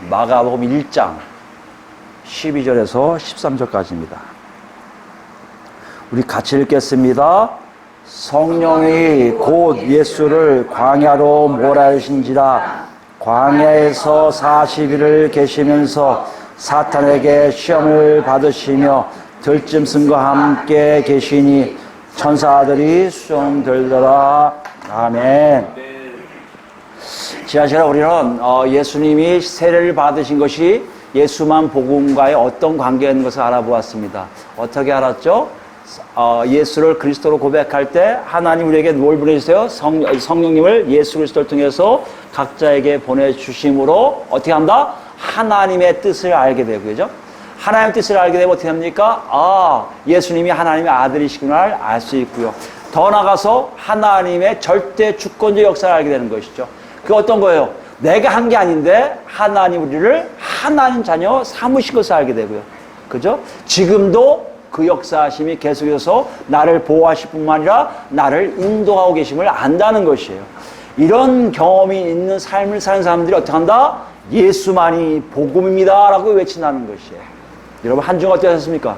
마가복음 1장 12절에서 13절까지입니다. 우리 같이 읽겠습니다. 성령이 곧 예수를 광야로 몰아주신지라. 광야에서 40일을 계시면서 사탄에게 시험을 받으시며 들짐승과 함께 계시니 천사들이 수종들더라. 아멘. 지난 시간에 우리는 예수님이 세례를 받으신 것이 예수만 복음과의 어떤 관계가 있는 것을 알아보았습니다. 어떻게 알았죠? 예수를 그리스도로 고백할 때 하나님 우리에게 뭘 보내주세요? 성령님을 예수 그리스도를 통해서 각자에게 보내주심으로 어떻게 한다? 하나님의 뜻을 알게 되고요. 그죠? 하나님의 뜻을 알게 되면 어떻게 합니까? 예수님이 하나님의 아들이시구나를 알 수 있고요. 더 나아가서 하나님의 절대 주권적 역사를 알게 되는 것이죠. 그 어떤 거예요? 내가 한 게 아닌데 하나님 우리를 하나님 자녀 삼으신 것을 알게 되고요. 그죠? 지금도 그 역사하심이 계속해서 나를 보호하실 뿐만 아니라 나를 인도하고 계심을 안다는 것이에요. 이런 경험이 있는 삶을 사는 사람들이 어떻게 한다? 예수만이 복음입니다 라고 외친다는 것이에요. 여러분 한 주간 어떻게 하셨습니까?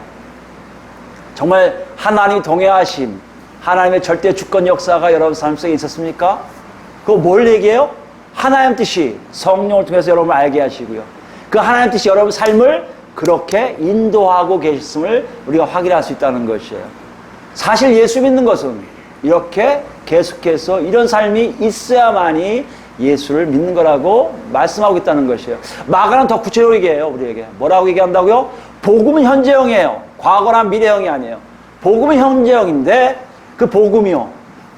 정말 하나님이 동행하심, 하나님의 절대 주권 역사가 여러분 삶 속에 있었습니까? 그거 뭘 얘기해요? 하나님 뜻이 성령을 통해서 여러분을 알게 하시고요. 그 하나님 뜻이 여러분 삶을 그렇게 인도하고 계셨음을 우리가 확인할 수 있다는 것이에요. 사실 예수 믿는 것은 이렇게 계속해서 이런 삶이 있어야만이 예수를 믿는 거라고 말씀하고 있다는 것이에요. 마가는 더 구체적으로 얘기해요. 우리에게 뭐라고 얘기한다고요? 복음은 현재형이에요. 과거나 미래형이 아니에요. 복음은 현재형인데 그 복음이요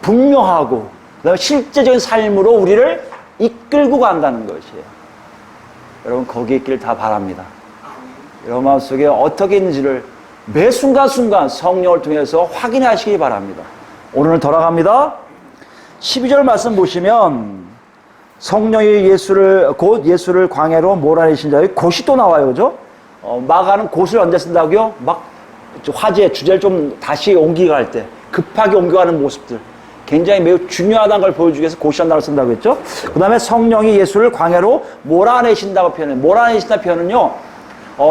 분명하고 그다음에 실제적인 삶으로 우리를 이끌고 간다는 것이에요. 여러분 거기에 있기를 다 바랍니다. 여러분 마음속에 어떻게 있는지를 매 순간순간 성령을 통해서 확인하시기 바랍니다. 오늘 돌아갑니다. 12절 말씀 보시면 성령이 곧 예수를 광야로 몰아내신 자의 곧이 또 나와요. 그죠? 마가는 곧을 언제 쓴다고요? 막 화제 주제를 좀 다시 옮기고 할 때 급하게 옮겨가는 모습들 굉장히 매우 중요하다는 걸 보여주기 위해서 곧이라는 단어를 쓴다고 했죠. 그 다음에 성령이 예수를 광야로 몰아내신다고 표현해요. 몰아내신다 표현은요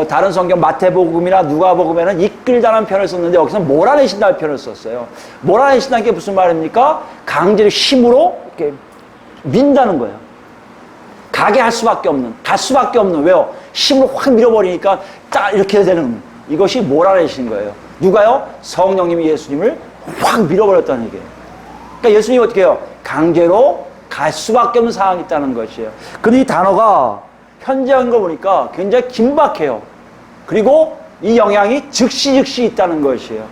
다른 성경 마태복음이나 누가복음에는 이끌다는 표현을 썼는데 여기서 몰아내신다는 표현을 썼어요. 몰아내신다는 게 무슨 말입니까? 강제로 힘으로 이렇게 민다는 거예요. 가게 할 수밖에 없는, 갈 수밖에 없는. 왜요? 힘으로 확 밀어버리니까 딱 이렇게 되는 이것이 몰아내신 거예요. 누가요? 성령님이 예수님을 확 밀어버렸다는 얘기예요. 그러니까 예수님이 어떻게 해요? 강제로 갈 수밖에 없는 상황이 있다는 것이에요. 근데 이 단어가 현재한 거 보니까 굉장히 긴박해요. 그리고 이 영향이 즉시 있다는 것이에요.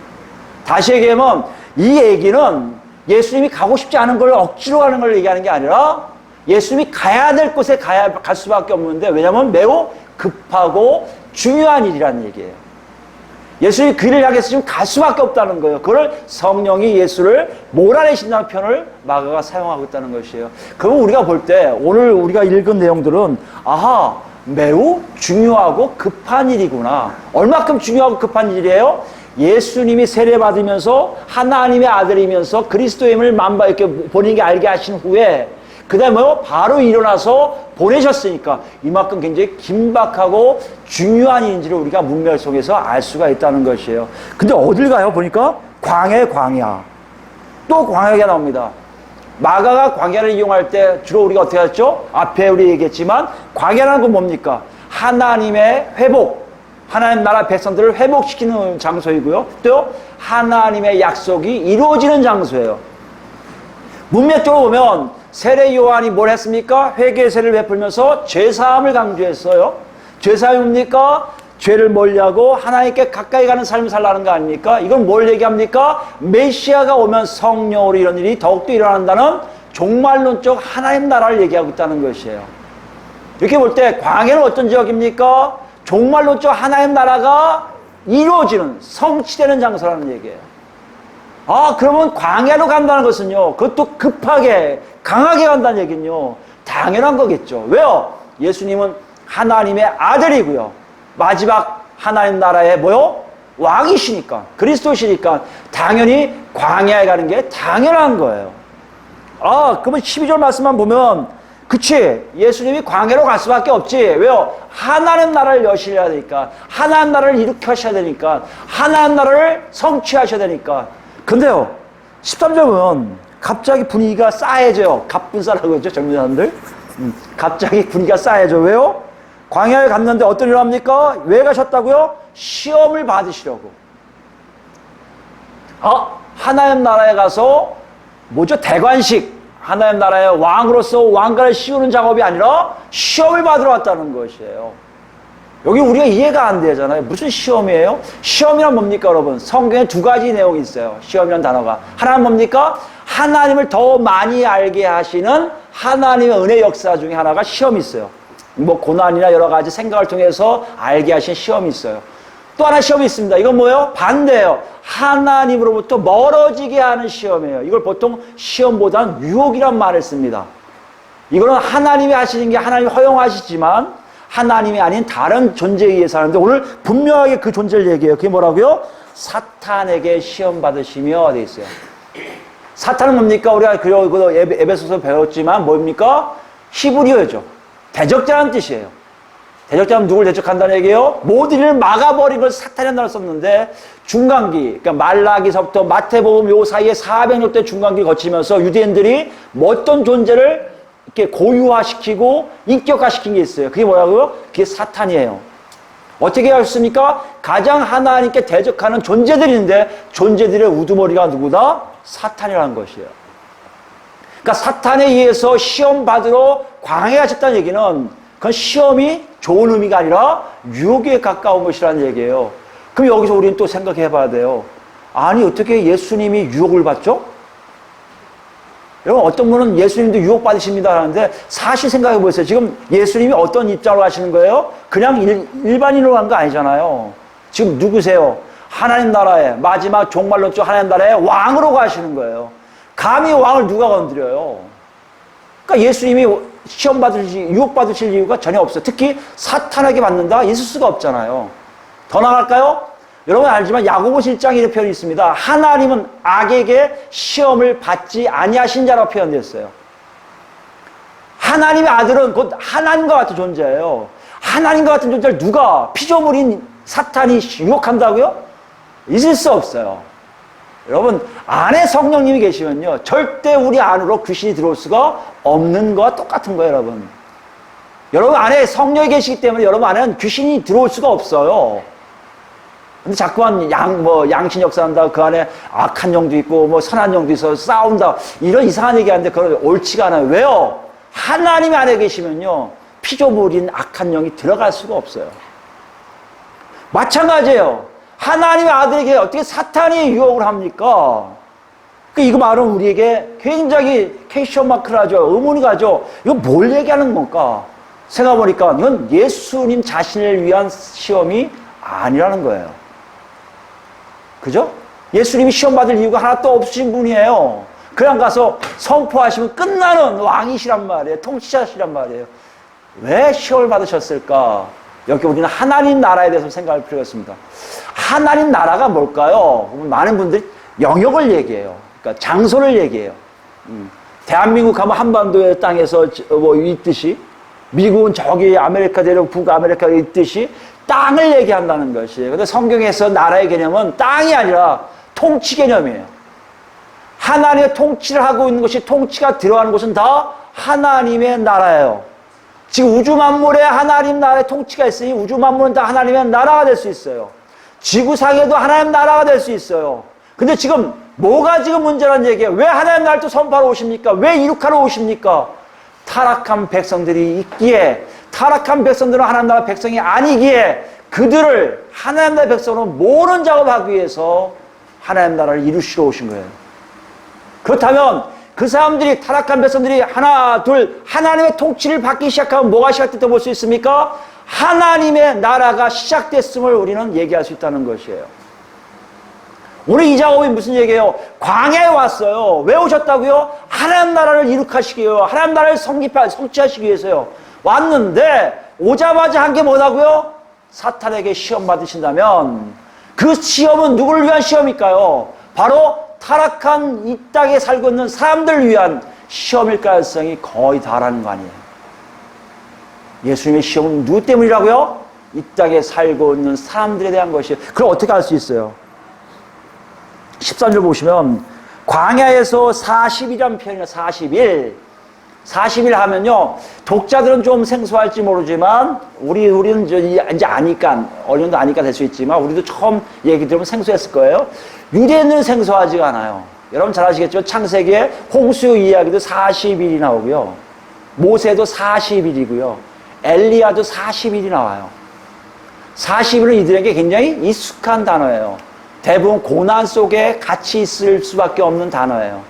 다시 얘기하면 이 얘기는 예수님이 가고 싶지 않은 걸 억지로 가는 걸 얘기하는 게 아니라 예수님이 가야 될 곳에 갈 수밖에 없는데 왜냐하면 매우 급하고 중요한 일이라는 얘기예요. 예수님이 그 일을 향해서 지금 갈 수밖에 없다는 거예요. 그걸 성령이 예수를 몰아내신다는 표현을 마가가 사용하고 있다는 것이에요. 그럼 우리가 볼 때 오늘 우리가 읽은 내용들은 매우 중요하고 급한 일이구나. 얼마큼 중요하고 급한 일이에요? 예수님이 세례받으면서 하나님의 아들이면서 그리스도의 힘을 이렇게 본인에게 알게 하신 후에 그 다음에 바로 일어나서 보내셨으니까 이만큼 굉장히 긴박하고 중요한 일인지를 우리가 문맥 속에서 알 수가 있다는 것이에요. 근데 어딜 가요? 보니까 광야. 또 광야가 나옵니다. 마가가 광야를 이용할 때 주로 우리가 어떻게 했죠? 앞에 우리 얘기했지만 광야라는 건 뭡니까? 하나님의 회복, 하나님 나라 백성들을 회복시키는 장소이고요. 또 하나님의 약속이 이루어지는 장소예요. 문맥적으로 보면 세례 요한이 뭘 했습니까? 회개의 세례를 베풀면서 죄사함을 강조했어요. 죄사함이 뭡니까? 죄를 멀리하고 하나님께 가까이 가는 삶을 살라는 거 아닙니까? 이건 뭘 얘기합니까? 메시아가 오면 성령으로 이런 일이 더욱더 일어난다는 종말론적 하나님 나라를 얘기하고 있다는 것이에요. 이렇게 볼 때 광야는 어떤 지역입니까? 종말론적 하나님 나라가 이루어지는 성취되는 장소라는 얘기예요. 그러면 광야로 간다는 것은요, 그것도 급하게 강하게 간다는 얘기는요 당연한 거겠죠. 왜요? 예수님은 하나님의 아들이고요 마지막 하나님 나라의 왕이시니까, 그리스도시니까 당연히 광야에 가는 게 당연한 거예요. 그러면 12절 말씀만 보면 그치? 예수님이 광야로 갈 수밖에 없지. 왜요? 하나님 나라를 여시려야 되니까. 하나님 나라를 일으켜셔야 되니까. 하나님 나라를 성취하셔야 되니까. 근데요, 13절 보면 갑자기 분위기가 싸해져요. 갑분싸라고 했죠, 젊은 사람들. 갑자기 분위기가 싸해져. 왜요? 광야에 갔는데 어떤 일을 합니까? 왜 가셨다고요? 시험을 받으시려고. 하나님 나라에 가서 뭐죠? 대관식. 하나님 나라의 왕으로서 왕가를 씌우는 작업이 아니라 시험을 받으러 왔다는 것이에요. 여기 우리가 이해가 안 되잖아요. 무슨 시험이에요? 시험이란 뭡니까, 여러분? 성경에 두 가지 내용이 있어요. 시험이란 단어가. 하나는 뭡니까? 하나님을 더 많이 알게 하시는 하나님의 은혜 역사 중에 하나가 시험이 있어요. 뭐 고난이나 여러 가지 생각을 통해서 알게 하신 시험이 있어요. 또 하나 시험이 있습니다. 이건 뭐예요? 반대예요. 하나님으로부터 멀어지게 하는 시험이에요. 이걸 보통 시험보다는 유혹이란 말을 씁니다. 이거는 하나님이 하시는 게 하나님이 허용하시지만 하나님이 아닌 다른 존재에 의해서 하는데 오늘 분명하게 그 존재를 얘기해요. 그게 뭐라고요? 사탄에게 시험 받으시며 돼 있어요. 사탄은 뭡니까? 우리가 그 에베소서 배웠지만 뭡니까? 히브리어죠. 대적자라는 뜻이에요. 대적자는 누굴 대적한다는 얘기예요? 모든 일을 막아버린 걸 사탄이라는 단어를 썼는데 중간기, 그러니까 말라기서부터 마태복음 요 사이에 400년 중간기 거치면서 유대인들이 어떤 존재를 이렇게 고유화시키고 인격화시킨 게 있어요. 그게 뭐라고요? 그게 사탄이에요. 어떻게 하셨습니까? 가장 하나님께 대적하는 존재들인데 존재들의 우두머리가 누구다? 사탄이라는 것이에요. 그러니까 사탄에 의해서 시험 받으러 광야에 가셨다는 얘기는 그건 시험이 좋은 의미가 아니라 유혹에 가까운 것이라는 얘기예요. 그럼 여기서 우리는 또 생각해 봐야 돼요. 아니 어떻게 예수님이 유혹을 받죠? 여러분 어떤 분은 예수님도 유혹받으십니다 하는데 사실 생각해 보세요. 지금 예수님이 어떤 입장으로 가시는 거예요? 그냥 일반인으로 간 거 아니잖아요. 지금 누구세요? 하나님 나라의 마지막 종말론적 하나님 나라의 왕으로 가시는 거예요. 감히 왕을 누가 건드려요? 그러니까 예수님이 시험 받으실, 유혹 받으실 이유가 전혀 없어요. 특히 사탄에게 받는다? 있을 수가 없잖아요. 더 나갈까요? 여러분 알지만 야고보서 1장에 이런 표현이 있습니다. 하나님은 악에게 시험을 받지 아니하신 자라고 표현됐어요. 하나님의 아들은 곧 하나님과 같은 존재예요. 하나님과 같은 존재를 누가 피조물인 사탄이 유혹한다고요? 있을 수 없어요. 여러분 안에 성령님이 계시면요 절대 우리 안으로 귀신이 들어올 수가 없는 거와 똑같은 거예요. 여러분 안에 성령이 계시기 때문에 여러분 안에는 귀신이 들어올 수가 없어요. 근데 자꾸만 양신 역사한다, 그 안에 악한 영도 있고 뭐 선한 영도 있어 싸운다, 이런 이상한 얘기 하는데 그건 옳지가 않아요. 왜요? 하나님이 안에 계시면요 피조물인 악한 영이 들어갈 수가 없어요. 마찬가지예요. 하나님의 아들에게 어떻게 사탄이 유혹을 합니까? 이거 말은 우리에게 굉장히 퀘스천 마크를 하죠. 의문이 가죠. 이거 뭘 얘기하는 건가? 생각해보니까 이건 예수님 자신을 위한 시험이 아니라는 거예요. 그죠? 예수님이 시험 받을 이유가 하나도 없으신 분이에요. 그냥 가서 선포하시면 끝나는 왕이시란 말이에요. 통치자시란 말이에요. 왜 시험을 받으셨을까? 여기 우리는 하나님 나라에 대해서 생각할 필요가 있습니다. 하나님 나라가 뭘까요? 많은 분들이 영역을 얘기해요. 그러니까 장소를 얘기해요. 대한민국 가면 한반도의 땅에서 뭐 있듯이, 미국은 저기 아메리카 대륙 북아메리카에 있듯이 땅을 얘기한다는 것이에요. 근데 성경에서 나라의 개념은 땅이 아니라 통치 개념이에요. 하나님의 통치를 하고 있는 것이, 통치가 들어가는 곳은 다 하나님의 나라예요. 지금 우주 만물에 하나님 나라의 통치가 있으니 우주 만물은 다 하나님의 나라가 될 수 있어요. 지구상에도 하나님 나라가 될 수 있어요. 근데 지금 뭐가 지금 문제라는 얘기예요? 왜 하나님 나라를 또 선포하러 오십니까? 왜 이룩하러 오십니까? 타락한 백성들이 있기에, 타락한 백성들은 하나님 나라 백성이 아니기에 그들을 하나님 나라 백성으로 모으는 작업하기 위해서 하나님 나라를 이루시러 오신 거예요. 그렇다면 그 사람들이, 타락한 백성들이 하나 둘 하나님의 통치를 받기 시작하면 뭐가 시작됐다고 볼 수 있습니까? 하나님의 나라가 시작됐음을 우리는 얘기할 수 있다는 것이에요. 오늘 이 작업이 무슨 얘기예요? 광야에 왔어요. 왜 오셨다고요? 하나님 나라를 이룩하시기 위해요. 하나님 나라를 성취하시기 위해서요. 왔는데 오자마자 한 게 뭐라고요? 사탄에게 시험 받으신다면 그 시험은 누구를 위한 시험일까요? 바로 타락한 이 땅에 살고 있는 사람들을 위한, 시험일 가능성이 거의 다라는 거 아니에요. 예수님의 시험은 누구 때문이라고요? 이 땅에 살고 있는 사람들에 대한 것이에요. 그럼 어떻게 알 수 있어요? 13절 보시면 광야에서 40이라는 표현이에요. 40일 하면요, 독자들은 좀 생소할지 모르지만 우리는 이제 아니까, 어느 정도 아니까 될 수 있지만 우리도 처음 얘기 들으면 생소했을 거예요. 유대인은 생소하지가 않아요. 여러분 잘 아시겠죠? 창세기에 홍수 이야기도 40일이 나오고요, 모세도 40일이고요, 엘리야도 40일이 나와요. 40일은 이들에게 굉장히 익숙한 단어예요. 대부분 고난 속에 같이 있을 수밖에 없는 단어예요.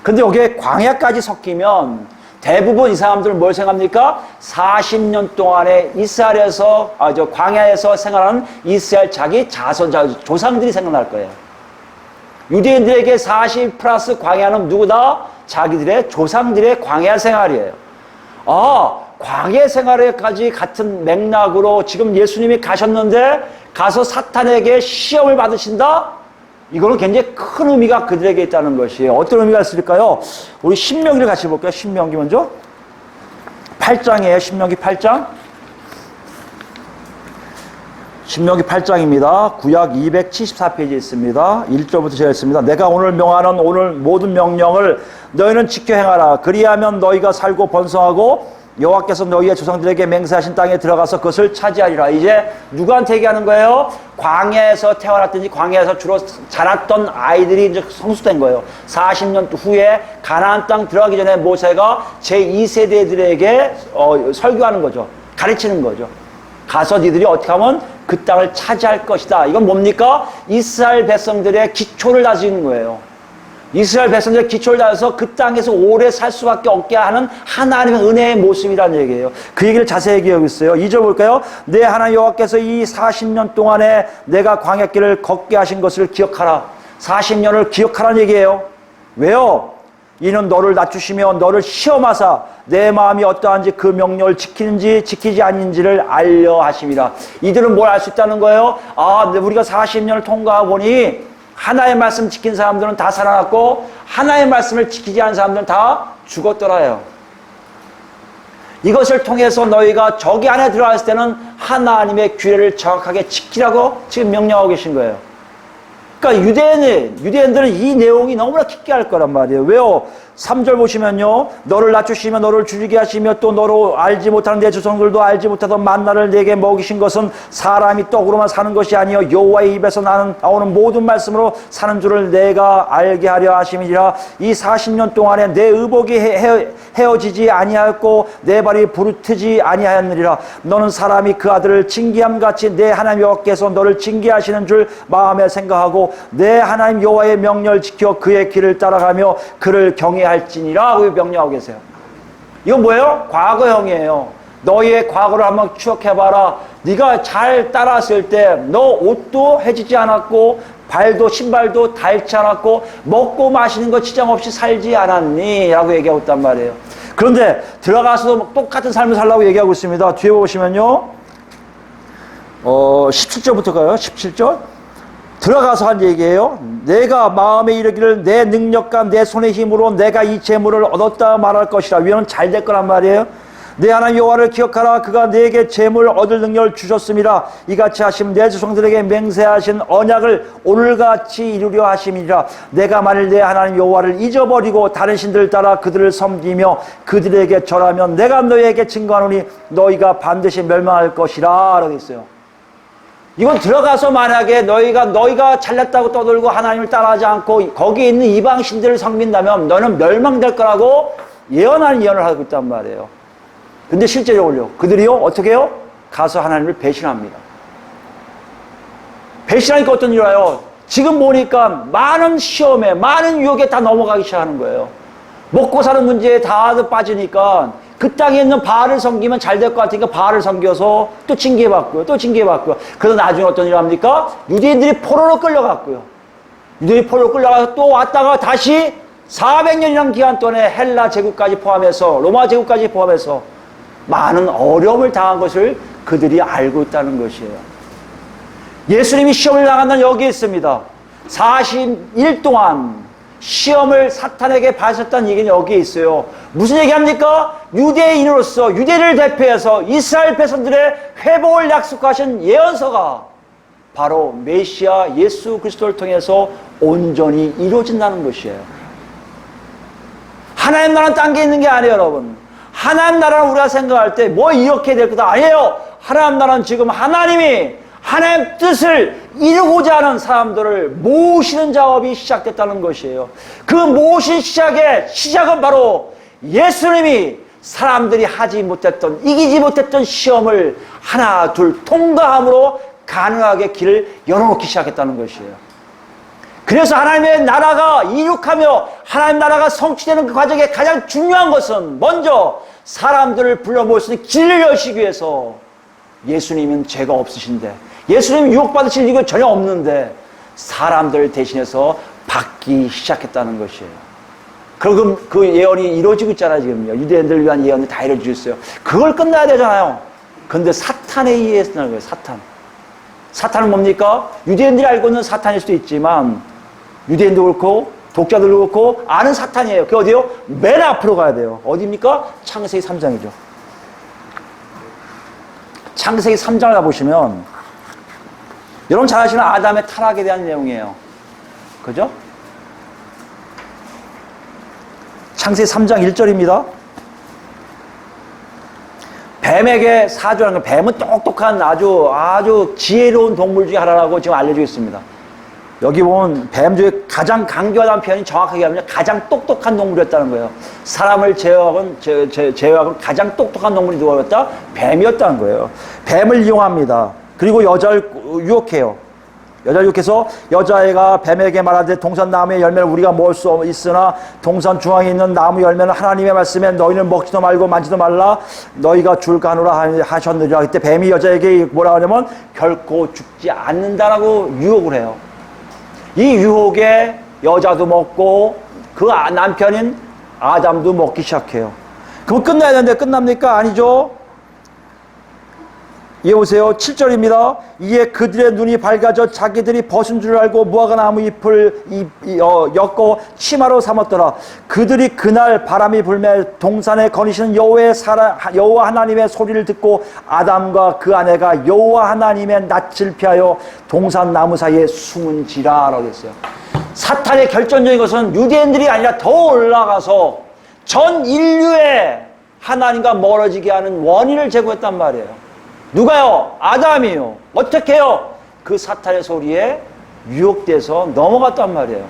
근데 여기에 광야까지 섞이면 대부분 이 사람들은 뭘 생각합니까? 40년 동안에 이스라엘에서, 광야에서 생활하는 이스라엘 자기 조상들이 생각날 거예요. 유대인들에게 40 플러스 광야는 누구다? 자기들의 조상들의 광야 생활이에요. 광야 생활에까지 같은 맥락으로 지금 예수님이 가셨는데 가서 사탄에게 시험을 받으신다? 이거는 굉장히 큰 의미가 그들에게 있다는 것이에요. 어떤 의미가 있을까요? 우리 신명기를 같이 볼까요? 신명기 먼저. 8장이에요. 신명기 8장. 신명기 8장입니다. 구약 274페이지에 있습니다. 1절부터 제가 있습니다. 내가 오늘 명하는 오늘 모든 명령을 너희는 지켜 행하라. 그리하면 너희가 살고 번성하고 여호와께서 너희의 조상들에게 맹세하신 땅에 들어가서 그것을 차지하리라. 이제 누구한테 얘기하는 거예요? 광야에서 태어났든지 광야에서 주로 자랐던 아이들이 이제 성수된 거예요. 40년 후에 가나안 땅 들어가기 전에 모세가 제2세대들에게 설교하는 거죠. 가르치는 거죠. 가서 니들이 어떻게 하면 그 땅을 차지할 것이다. 이건 뭡니까? 이스라엘 백성들의 기초를 다지는 거예요. 이스라엘 백성들의 기초를 다져서 그 땅에서 오래 살 수밖에 없게 하는 하나님의 은혜의 모습이라는 얘기예요. 그 얘기를 자세히 얘기하고 있어요. 2절 볼까요? 내 하나님 여호와께서 이 40년 동안에 내가 광야길을 걷게 하신 것을 기억하라. 40년을 기억하라는 얘기예요. 왜요? 이는 너를 낮추시며 너를 시험하사 내 마음이 어떠한지 그 명령을 지키는지 지키지 않는지를 알려 하심이라. 이들은 뭘 알 수 있다는 거예요? 우리가 40년을 통과하고 보니 하나의 말씀 지킨 사람들은 다 살아났고 하나의 말씀을 지키지 않은 사람들은 다 죽었더라요. 이것을 통해서 너희가 저기 안에 들어갔을 때는 하나님의 규례를 정확하게 지키라고 지금 명령하고 계신 거예요. 그러니까 유대인들은 이 내용이 너무나 깊게 할 거란 말이에요. 왜요? 3절 보시면요, 너를 낮추시며 너를 줄이게 하시며 또 너로 알지 못하는 내 조상들도 알지 못하던 만나를 내게 먹이신 것은 사람이 떡으로만 사는 것이 아니요 여호와의 입에서 나오는 모든 말씀으로 사는 줄을 내가 알게 하려 하심이니라. 이 40년 동안에 내 의복이 헤어지지 아니하였고 내 발이 부르트지 아니하였느니라. 너는 사람이 그 아들을 징계함같이 내 하나님 여호와께서 너를 징계하시는 줄 마음에 생각하고 내 하나님 여호와의 명령을 지켜 그의 길을 따라가며 그를 경외할지니라 하고 명령하고 계세요. 이건 뭐예요? 과거형이에요. 너희의 과거를 한번 추억해봐라. 네가 잘 따라왔을 때 너 옷도 해지지 않았고 발도 신발도 닳지 않았고 먹고 마시는 거 지장 없이 살지 않았니? 라고 얘기하고 있단 말이에요. 그런데 들어가서도 똑같은 삶을 살라고 얘기하고 있습니다. 뒤에 보시면요, 17절부터 가요. 17절. 들어가서 한 얘기예요. 내가 마음에 이르기를 내 능력과 내 손의 힘으로 내가 이 재물을 얻었다 말할 것이라. 위에는 잘 될 거란 말이에요. 내 하나님 여호와를 기억하라. 그가 내게 재물 얻을 능력을 주셨음이라. 이같이 하심 내 조상들에게 맹세하신 언약을 오늘같이 이루려 하심이라. 내가 만일 내 하나님 여호와를 잊어버리고 다른 신들을 따라 그들을 섬기며 그들에게 절하면 내가 너희에게 증거하노니 너희가 반드시 멸망할 것이라. 라고 있어요. 이건 들어가서 만약에 너희가 잘났다고 떠들고 하나님을 따라하지 않고 거기에 있는 이방 신들을 섬긴다면 너는 멸망될 거라고 예언하는 예언을 하고 있단 말이에요. 근데 실제적으로 그들이요 어떻게 해요? 가서 하나님을 배신합니다. 배신하니까 어떤 일이 와요? 지금 보니까 많은 시험에 많은 유혹에 다 넘어가기 시작하는 거예요. 먹고 사는 문제에 다 빠지니까 그 땅에 있는 바알을 섬기면 잘 될 것 같으니까 바알을 섬겨서 또 징계받고요. 또 징계받고요. 그래서 나중에 어떤 일을 합니까? 유대인들이 포로로 끌려갔고요. 유대인이 포로로 끌려가서 또 왔다가 다시 400년이라는 기간 동안에 헬라 제국까지 포함해서 로마 제국까지 포함해서 많은 어려움을 당한 것을 그들이 알고 있다는 것이에요. 예수님이 시험을 당한다는 여기에 있습니다. 40일 동안 시험을 사탄에게 받으셨다는 얘기는 여기에 있어요. 무슨 얘기합니까? 유대인으로서 유대를 대표해서 이스라엘 백성들의 회복을 약속하신 예언서가 바로 메시아 예수 그리스도를 통해서 온전히 이루어진다는 것이에요. 하나님 나라는 딴 게 있는 게 아니에요, 여러분. 하나님 나라는 우리가 생각할 때 뭐 이렇게 될 거다 아니에요. 하나님 나라는 지금 하나님이 하나님 뜻을 이루고자 하는 사람들을 모으시는 작업이 시작됐다는 것이에요. 그 모으신 시작은 바로 예수님이 사람들이 하지 못했던, 이기지 못했던 시험을 하나 둘 통과함으로 가능하게 길을 열어놓기 시작했다는 것이에요. 그래서 하나님의 나라가 이룩하며 하나님 나라가 성취되는 그 과정에 가장 중요한 것은 먼저 사람들을 불러 모을 수 있는 길을 여시기 위해서 예수님은 죄가 없으신데, 예수님은 유혹받으실 이유가 전혀 없는데 사람들 대신해서 받기 시작했다는 것이에요. 그럼 그 예언이 이루어지고 있잖아요. 지금요. 유대인들을 위한 예언이 다 이루어지고 있어요. 그걸 끝나야 되잖아요. 그런데 사탄에 의해서 끝나는 거예요. 사탄은 뭡니까? 유대인들이 알고 있는 사탄일 수도 있지만 유대인도 그렇고 독자들도 그렇고 아는 사탄이에요. 그게 어디요? 맨 앞으로 가야 돼요. 어디입니까? 창세기 3장이죠. 창세기 3장을 가보시면 여러분 잘 아시는 아담의 타락에 대한 내용이에요. 그죠? 창세기 3장 1절입니다. 뱀에게 사주하는 거, 뱀은 똑똑한 아주 지혜로운 동물 중에 하나라고 지금 알려지고 있습니다. 여기 보면 뱀 중에 가장 강교하다는 표현이 정확하게 하면 가장 똑똑한 동물이었다는 거예요. 사람을 제외하고는 가장 똑똑한 동물이 누구였다? 뱀이었다는 거예요. 뱀을 이용합니다. 그리고 여자를 유혹해요. 여자를 유혹해서 여자애가 뱀에게 말하되 동산 나무의 열매를 우리가 먹을 수 있으나 동산 중앙에 있는 나무 열매는 하나님의 말씀에 너희는 먹지도 말고 만지도 말라 너희가 줄가노라 하셨느니라. 그때 뱀이 여자에게 뭐라 하냐면 결코 죽지 않는다라고 유혹을 해요. 이 유혹에 여자도 먹고 그 남편인 아담도 먹기 시작해요. 그럼 끝나야 되는데 끝납니까? 아니죠. 이해 보세요. 7절입니다. 이에 그들의 눈이 밝아져 자기들이 벗은 줄 알고 무화과 나무 잎을 엮어 치마로 삼았더라. 그들이 그날 바람이 불매 동산에 거니시는 여호와 하나님의 소리를 듣고 아담과 그 아내가 여호와 하나님의 낯을 피하여 동산 나무 사이에 숨은지라 라고 했어요. 사탄의 결정적인 것은 유대인들이 아니라 더 올라가서 전 인류의 하나님과 멀어지게 하는 원인을 제공했단 말이에요. 누가요? 아담이요. 어떻게 해요? 그 사탄의 소리에 유혹돼서 넘어갔단 말이에요.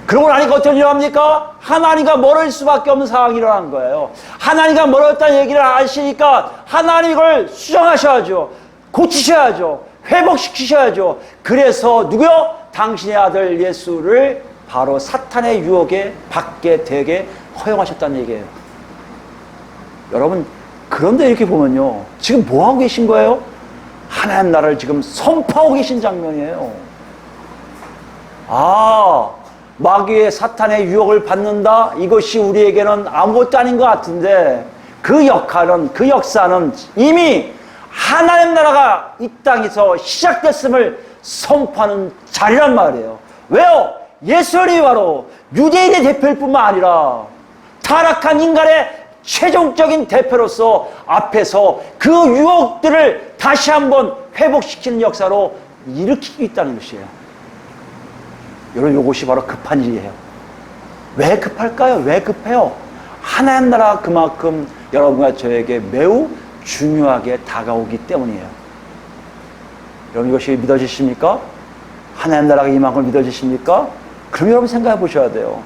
그러고 나니까 어떤 일을 합니까? 하나님과 멀어질 수밖에 없는 상황이 일어난 거예요. 하나님과 멀어졌다는 얘기를 아시니까 하나님 이걸 수정하셔야죠. 고치셔야죠. 회복시키셔야죠. 그래서 누구요? 당신의 아들 예수를 바로 사탄의 유혹에 받게 되게 허용하셨다는 얘기예요. 여러분, 그런데 이렇게 보면요, 지금 뭐하고 계신 거예요? 하나님 나라를 지금 선포하고 계신 장면이에요. 마귀의 사탄의 유혹을 받는다? 이것이 우리에게는 아무것도 아닌 것 같은데 그 역할은, 그 역사는 이미 하나님 나라가 이 땅에서 시작됐음을 선포하는 자리란 말이에요. 왜요? 예수님이 바로 유대인의 대표일 뿐만 아니라 타락한 인간의 최종적인 대표로서 앞에서 그 유혹들을 다시 한번 회복시키는 역사로 일으키고 있다는 것이에요. 여러분, 이것이 바로 급한 일이에요. 왜 급할까요? 왜 급해요? 하나님 나라가 그만큼 여러분과 저에게 매우 중요하게 다가오기 때문이에요. 여러분, 이것이 믿어지십니까? 하나님 나라가 이만큼 믿어지십니까? 그럼 여러분 생각해 보셔야 돼요.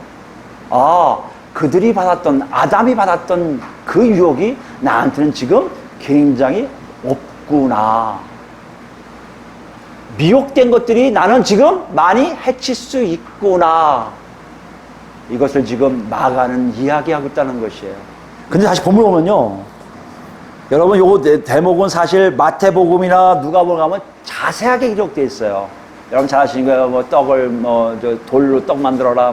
그들이 받았던, 아담이 받았던 그 유혹이 나한테는 지금 굉장히 없구나. 미혹된 것들이 나는 지금 많이 해칠 수 있구나. 이것을 지금 마가는 이야기하고 있다는 것이에요. 근데 다시 본문을 보면요, 여러분, 요거 대목은 사실 마태복음이나 누가복음 가면 자세하게 기록되어 있어요. 여러분 잘 아시는 거예요. 뭐 떡을 돌로 떡 만들어라,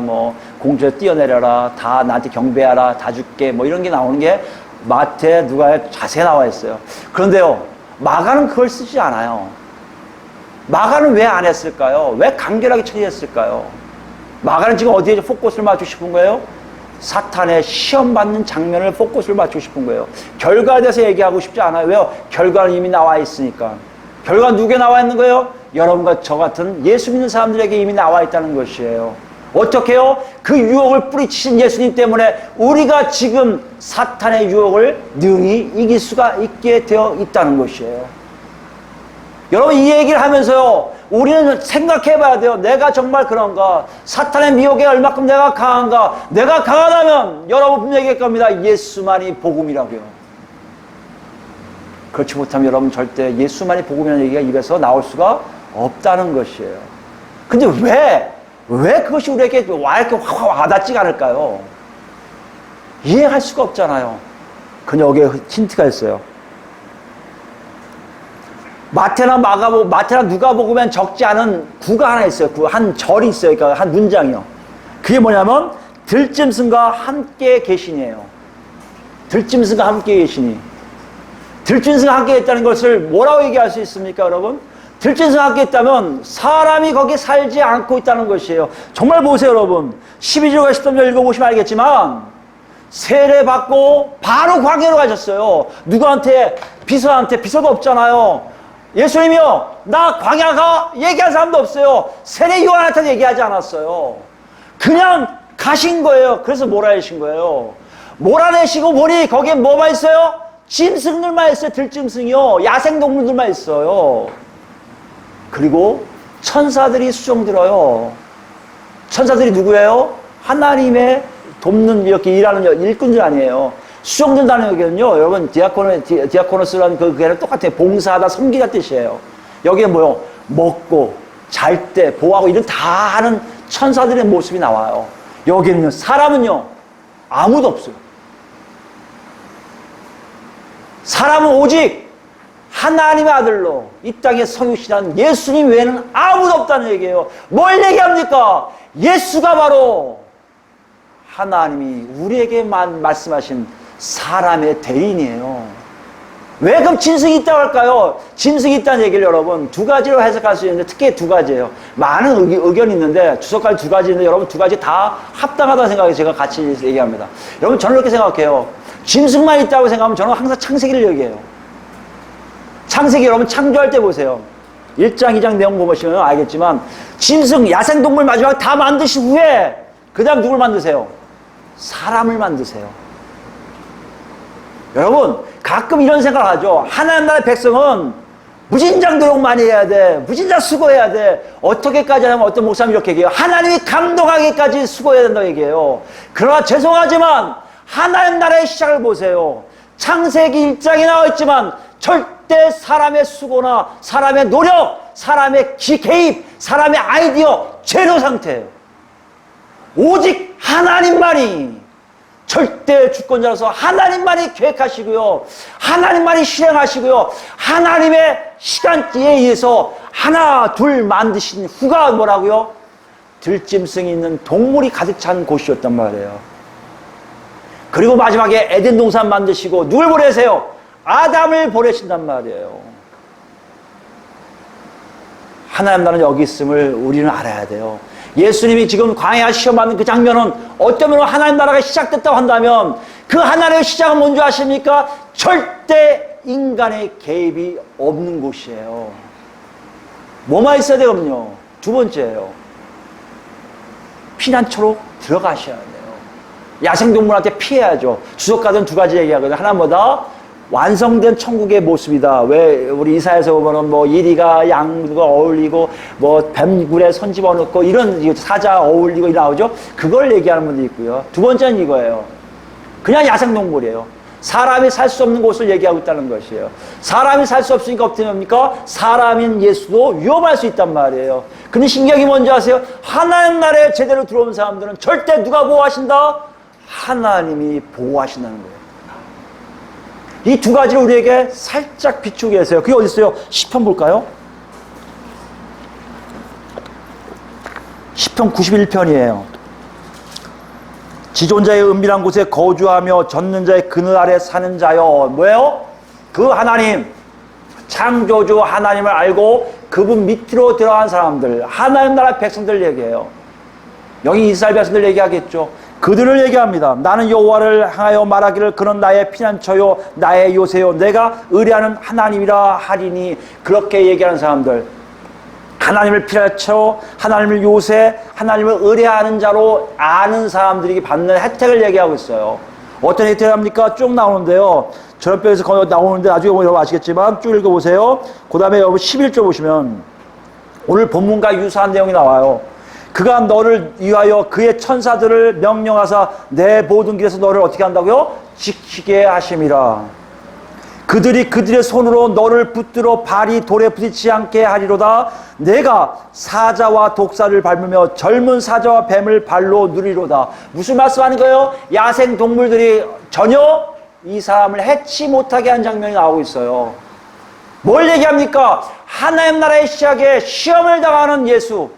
공주에 뛰어내려라, 다 나한테 경배하라, 다 줄게, 이런 게 나오는 게 마태, 누가에 자세히 나와 있어요. 그런데요, 마가는 그걸 쓰지 않아요. 마가는 왜 안 했을까요? 왜 간결하게 처리했을까요? 마가는 지금 어디에 포커스를 맞추고 싶은 거예요? 사탄의 시험받는 장면을 포커스를 맞추고 싶은 거예요. 결과에 대해서 얘기하고 싶지 않아요. 왜요? 결과는 이미 나와 있으니까. 결과는 누구에 나와 있는 거예요? 여러분과 저 같은 예수 믿는 사람들에게 이미 나와 있다는 것이에요. 어떻게 해요? 그 유혹을 뿌리치신 예수님 때문에 우리가 지금 사탄의 유혹을 능히 이길 수가 있게 되어 있다는 것이에요. 여러분, 이 얘기를 하면서요, 우리는 생각해 봐야 돼요. 내가 정말 그런가? 사탄의 미혹에 얼마큼 내가 강한가? 내가 강하다면 여러분 분명히 얘기할 겁니다. 예수만이 복음이라고요. 그렇지 못하면 여러분 절대 예수만이 복음이라는 얘기가 입에서 나올 수가 없다는 것이에요. 근데 왜 그것이 우리에게 이렇게 확 와닿지가 않을까요? 이해할 수가 없잖아요. 근데 여기에 힌트가 있어요. 마태나 누가복음엔 적지 않은 구가 하나 있어요. 한 절이 있어요. 그러니까 한 문장이요. 그게 뭐냐면 들짐승과 함께 계시니에요. 들짐승과 함께 계시니. 들짐승과 함께 있다는 것을 뭐라고 얘기할 수 있습니까, 여러분? 들짐승과 함께 있다면 사람이 거기에 살지 않고 있다는 것이에요. 정말 보세요, 여러분. 12절과 13절 읽어보시면 알겠지만 세례받고 바로 광야로 가셨어요. 누구한테? 비서한테. 비서도 없잖아요. 예수님이요, 나 광야가 얘기한 사람도 없어요. 세례 요한한테 얘기하지 않았어요. 그냥 가신 거예요. 그래서 몰아내신 거예요. 몰아내시고 보니 거기에 뭐만 있어요? 짐승들만 있어요. 들짐승이요. 야생동물들만 있어요. 그리고 천사들이 수종들어요. 천사들이 누구예요? 하나님의 돕는 이렇게 일하는 일꾼들 아니에요. 수종된다는 얘기는요, 여러분, 디아코노스라는 그 개는 똑같아요. 봉사하다, 섬기다 뜻이에요. 여기에 뭐요? 먹고, 잘 때, 보호하고, 이런 다 하는 천사들의 모습이 나와요. 여기는요, 사람은요, 아무도 없어요. 사람은 오직 하나님의 아들로 이 땅에 성육신한 예수님 외에는 아무도 없다는 얘기예요. 뭘 얘기합니까? 예수가 바로 하나님이 우리에게만 말씀하신 사람의 대인이에요. 왜 그럼 짐승이 있다고 할까요? 짐승이 있다는 얘기를 여러분 두 가지로 해석할 수 있는데 특히 두 가지예요. 많은 의견이 있는데 주석까지 두 가지인데 여러분 두 가지 다 합당하다는 생각에 제가 같이 얘기합니다. 여러분 저는 이렇게 생각해요. 짐승만 있다고 생각하면 저는 항상 창세기를 얘기해요. 창세기 여러분 창조할 때 보세요. 1장 2장 내용 보시면 알겠지만 짐승 야생동물 마지막 다 만드신 후에 그 다음 누굴 만드세요? 사람을 만드세요. 여러분 가끔 이런 생각을 하죠. 하나님 나라의 백성은 무진장 노력 많이 해야 돼. 무진장 수고해야 돼. 어떻게까지 하면 어떤 목사님이 이렇게 얘기해요. 하나님이 감동하기까지 수고해야 된다고 얘기해요. 그러나 죄송하지만 하나님 나라의 시작을 보세요. 창세기 1장에 나와 있지만 절대 사람의 수고나 사람의 노력, 사람의 개입, 사람의 아이디어 제로 상태예요. 오직 하나님만이 절대 주권자로서 하나님만이 계획하시고요. 하나님만이 실행하시고요. 하나님의 시간대에 의해서 하나 둘 만드신 후가 뭐라고요? 들짐승이 있는 동물이 가득 찬 곳이었단 말이에요. 그리고 마지막에 에덴 동산 만드시고 누굴 보내세요? 아담을 보내신단 말이에요. 하나님 나라는 여기 있음을 우리는 알아야 돼요. 예수님이 지금 광야 시험받는 그 장면은 어떤 면으로 하나님 나라가 시작됐다고 한다면 그 하나님의 시작은 뭔지 아십니까? 절대 인간의 개입이 없는 곳이에요. 뭐만 있어야 되거든요. 두 번째예요. 피난처로 들어가셔야 돼요. 야생동물한테 피해야죠. 주석가들은 두 가지 얘기하거든요. 하나보다 완성된 천국의 모습이다. 왜 우리 이사에서 보면은 뭐 이리가 양과 어울리고 뭐 뱀굴에 손 집어넣고 이런 사자 어울리고 나오죠. 그걸 얘기하는 분도 있고요. 두 번째는 이거예요. 그냥 야생동물이에요. 사람이 살 수 없는 곳을 얘기하고 있다는 것이에요. 사람이 살 수 없으니까 어떻게 합니까? 사람인 예수도 위험할 수 있단 말이에요. 근데 신경이 뭔지 아세요? 하나님 나라에 제대로 들어온 사람들은 절대 누가 보호하신다? 하나님이 보호하신다는 거예요. 이 두 가지를 우리에게 살짝 비추고 계세요. 그게 어디 있어요? 시편 볼까요? 시편 91편이에요. 지존자의 은밀한 곳에 거주하며 젖는 자의 그늘 아래 사는 자여. 뭐예요? 그 하나님, 창조주 하나님을 알고 그분 밑으로 들어간 사람들, 하나님 나라 백성들 얘기해요. 여기 이스라엘 백성들 얘기하겠죠. 그들을 얘기합니다. 나는 여호와를 향하여 말하기를 그는 나의 피난처요 나의 요새요 내가 의뢰하는 하나님이라 하리니. 그렇게 얘기하는 사람들, 하나님을 피난처, 하나님을 요새, 하나님을 의뢰하는 자로 아는 사람들이 받는 혜택을 얘기하고 있어요. 어떤 혜택을 합니까? 쭉 나오는데요. 저녁배에서 거의 나오는데 나중에 보면 여러분 아시겠지만 쭉 읽어보세요. 그 다음에 여러분 11절 보시면 오늘 본문과 유사한 내용이 나와요. 그가 너를 위하여 그의 천사들을 명령하사 내 모든 길에서 너를 어떻게 한다고요? 지키게 하심이라. 그들이 그들의 손으로 너를 붙들어 발이 돌에 부딪히지 않게 하리로다. 내가 사자와 독사를 밟으며 젊은 사자와 뱀을 발로 누리로다. 무슨 말씀하는 거예요? 야생 동물들이 전혀 이 사람을 해치 못하게 한 장면이 나오고 있어요. 뭘 얘기합니까? 하나님 나라의 시작에 시험을 당하는 예수,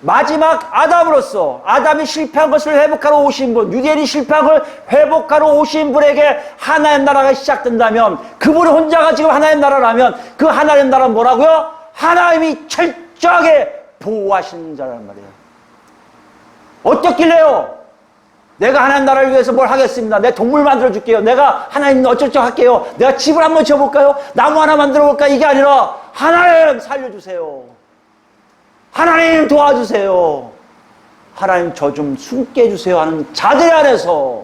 마지막 아담으로서 아담이 실패한 것을 회복하러 오신 분, 유대인이 실패한 걸 회복하러 오신 분에게 하나님 나라가 시작된다면, 그분이 혼자가 지금 하나님 나라라면 그 하나님 나라는 뭐라고요? 하나님이 철저하게 보호하시는 자라는 말이에요. 어떻길래요? 내가 하나님 나라를 위해서 뭘 하겠습니다. 내 동물 만들어 줄게요. 내가 하나님 어쩌고 할게요. 내가 집을 한번 지어볼까요? 나무 하나 만들어 볼까? 이게 아니라 하나님 살려주세요. 하나님 도와주세요. 하나님 저 좀 숨게 해주세요 하는 자들 안에서,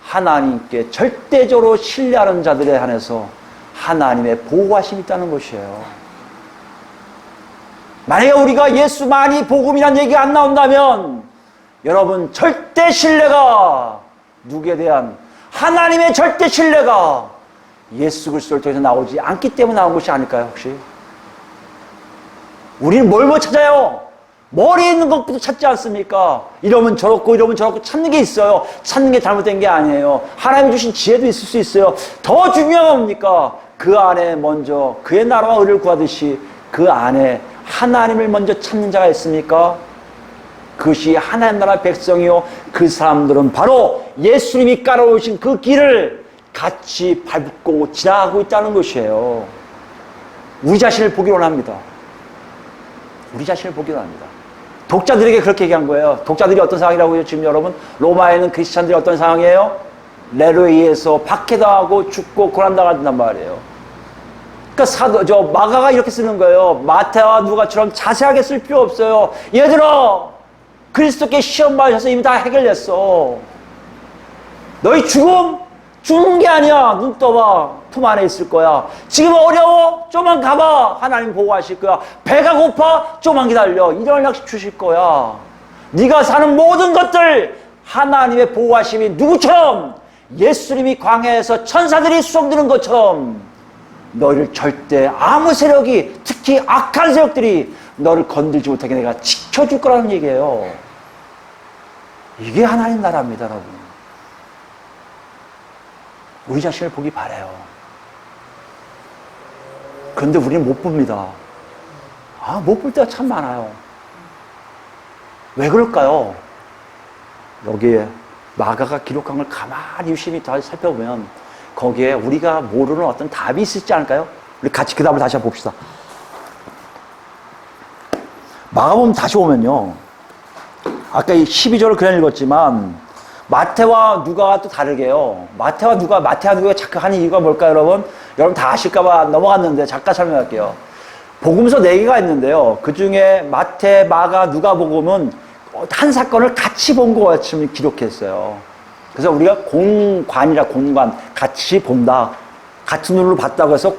하나님께 절대적으로 신뢰하는 자들에 한해서 하나님의 보호하심이 있다는 것이에요. 만약에 우리가 예수만이 복음이란 얘기가 안 나온다면 여러분 절대 신뢰가, 누구에 대한 하나님의 절대 신뢰가 예수 그리스도를 통해서 나오지 않기 때문에 나온 것이 아닐까요? 혹시 우리는 뭘 못 찾아요? 머리에 있는 것부터 찾지 않습니까? 이러면 저렇고 이러면 저렇고 찾는 게 있어요. 찾는 게 잘못된 게 아니에요. 하나님이 주신 지혜도 있을 수 있어요. 더 중요한 건 뭡니까? 그 안에 먼저 그의 나라와 의를 구하듯이 그 안에 하나님을 먼저 찾는 자가 있습니까? 그것이 하나님 나라 백성이요, 그 사람들은 바로 예수님이 깔아오신 그 길을 같이 밟고 지나가고 있다는 것이에요. 우리 자신을 보기 원합니다. 우리 자신을 보기 원합니다. 독자들에게 그렇게 얘기한 거예요. 독자들이 어떤 상황이라고요? 지금 여러분 로마에는 크리스찬들이 어떤 상황이에요? 네로에 의해서 박해당하고 죽고 고난당한단 말이에요. 그러니까 마가가 이렇게 쓰는 거예요. 마태와 누가처럼 자세하게 쓸 필요 없어요. 얘들아, 그리스도께 시험 받으셔서 이미 다 해결됐어. 너희 죽는 게 아니야. 눈 떠봐. 품 안에 있을 거야. 지금 어려워? 좀만 가봐. 하나님 보호하실 거야. 배가 고파? 좀만 기다려. 이런 약속 주실 거야. 네가 사는 모든 것들 하나님의 보호하심이 누구처럼, 예수님이 광야에서 천사들이 수송드는 것처럼 너희를 절대 아무 세력이, 특히 악한 세력들이 너를 건들지 못하게 내가 지켜줄 거라는 얘기예요. 이게 하나님 나라입니다, 여러분. 우리 자신을 보기 바라요. 그런데 우리는 못 봅니다. 못 볼 때가 참 많아요. 왜 그럴까요? 여기에 마가가 기록한 걸 가만히 유심히 다 살펴보면 거기에 우리가 모르는 어떤 답이 있지 않을까요? 우리 같이 그 답을 다시 한번 봅시다. 마가복음 다시 오면요, 아까 이 12절을 그냥 읽었지만 마태와 누가가 또 다르게요. 마태와 누가가 자꾸 하는 이유가 뭘까요, 여러분? 여러분 다 아실까봐 넘어갔는데 잠깐 설명할게요. 복음서 4개가 있는데요. 그 중에 마태, 마가, 누가복음은 한 사건을 같이 본 것 같이 기록했어요. 그래서 우리가 공관, 같이 본다. 같은 눈으로 봤다고 해서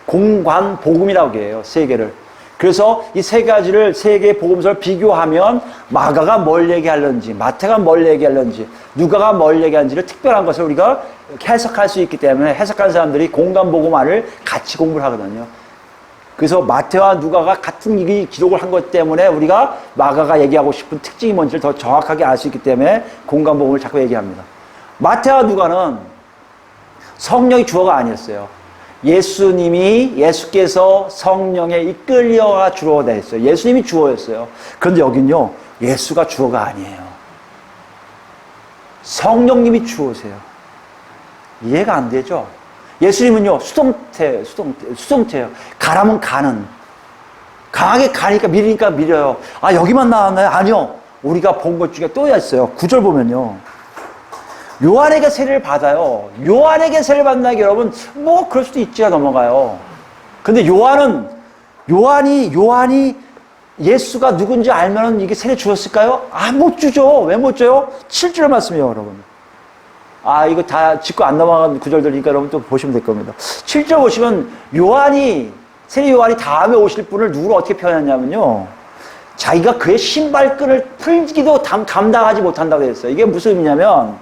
공관 복음이라고 해요. 3개를. 그래서 이 3가지를, 3개의 복음서를 비교하면 마가가 뭘 얘기하는지, 마태가 뭘 얘기하는지, 누가가 뭘 얘기하는지를 특별한 것을 우리가 해석할 수 있기 때문에 해석하는 사람들이 공간 복음화를 같이 공부를 하거든요. 그래서 마태와 누가가 같은 기록을 한 것 때문에 우리가 마가가 얘기하고 싶은 특징이 뭔지를 더 정확하게 알 수 있기 때문에 공간 복음을 자꾸 얘기합니다. 마태와 누가는 성령이 주어가 아니었어요. 예수께서 성령에 이끌려가 주어가 됐어요. 예수님이 주어였어요. 그런데 여긴요, 예수가 주어가 아니에요. 성령님이 주어세요. 이해가 안 되죠? 예수님은요, 수동태예요. 가라면 가는. 강하게 가니까 밀려요. 아, 여기만 나왔나요? 아니요. 우리가 본 것 중에 또 있어요. 9절 보면요. 요한에게 세례를 받아요. 요한에게 세례를 받는다는 게 여러분, 뭐, 그럴 수도 있지가 넘어가요. 근데 요한이 예수가 누군지 알면 이게 세례 주었을까요? 아, 못 주죠. 왜 못 줘요? 7절 말씀이에요, 여러분. 아, 이거 다 짚고 안 넘어간 구절들이니까 여러분 또 보시면 될 겁니다. 7절 보시면 세례 요한이 다음에 오실 분을 누구로 어떻게 표현했냐면요. 자기가 그의 신발끈을 풀기도 감당하지 못한다고 했어요. 이게 무슨 의미냐면,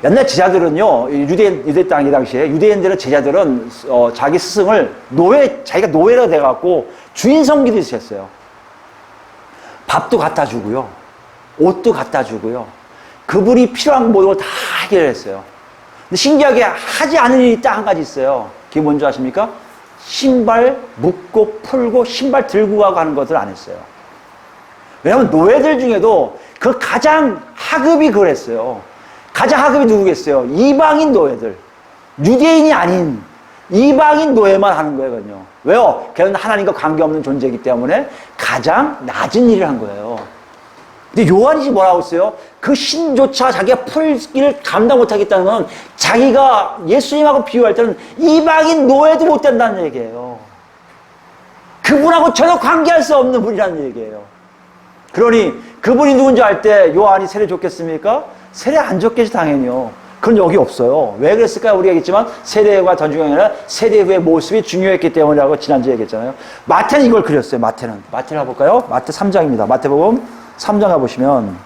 옛날 제자들은요, 유대 땅 이 당시에, 유대인들의 제자들은, 자기 스승을 자기가 노예가 돼갖고 주인 섬기듯이 했어요. 밥도 갖다 주고요. 옷도 갖다 주고요. 그분이 필요한 모든 걸 다 해결했어요. 근데 신기하게 하지 않은 일이 딱 한 가지 있어요. 그게 뭔지 아십니까? 신발 묶고 풀고 신발 들고 가고 하는 것을 안 했어요. 왜냐하면 노예들 중에도 그 가장 하급이 그랬어요. 가장 하급이 누구겠어요? 이방인 노예들. 유대인이 아닌 이방인 노예만 하는 거예요, 그건요. 왜요? 걔는 하나님과 관계없는 존재이기 때문에 가장 낮은 일을 한 거예요. 근데 요한이 뭐라고 했어요? 그 신조차 자기가 풀기를 감당 못하겠다는 건 자기가 예수님하고 비교할 때는 이방인 노예도 못 된다는 얘기예요. 그분하고 전혀 관계할 수 없는 분이라는 얘기예요. 그러니 그분이 누군지 알 때 요한이 세례 줬겠습니까? 세례 안 줬겠지, 당연히요. 그건 여기 없어요. 왜 그랬을까요? 우리가 얘기했지만 세례가 더 중요한 게 아니라 세례 후의 모습이 중요했기 때문이라고 지난주에 얘기했잖아요. 마태는 이걸 그렸어요. 마태를 가볼까요? 마태 3장입니다. 마태복음 3장 가보시면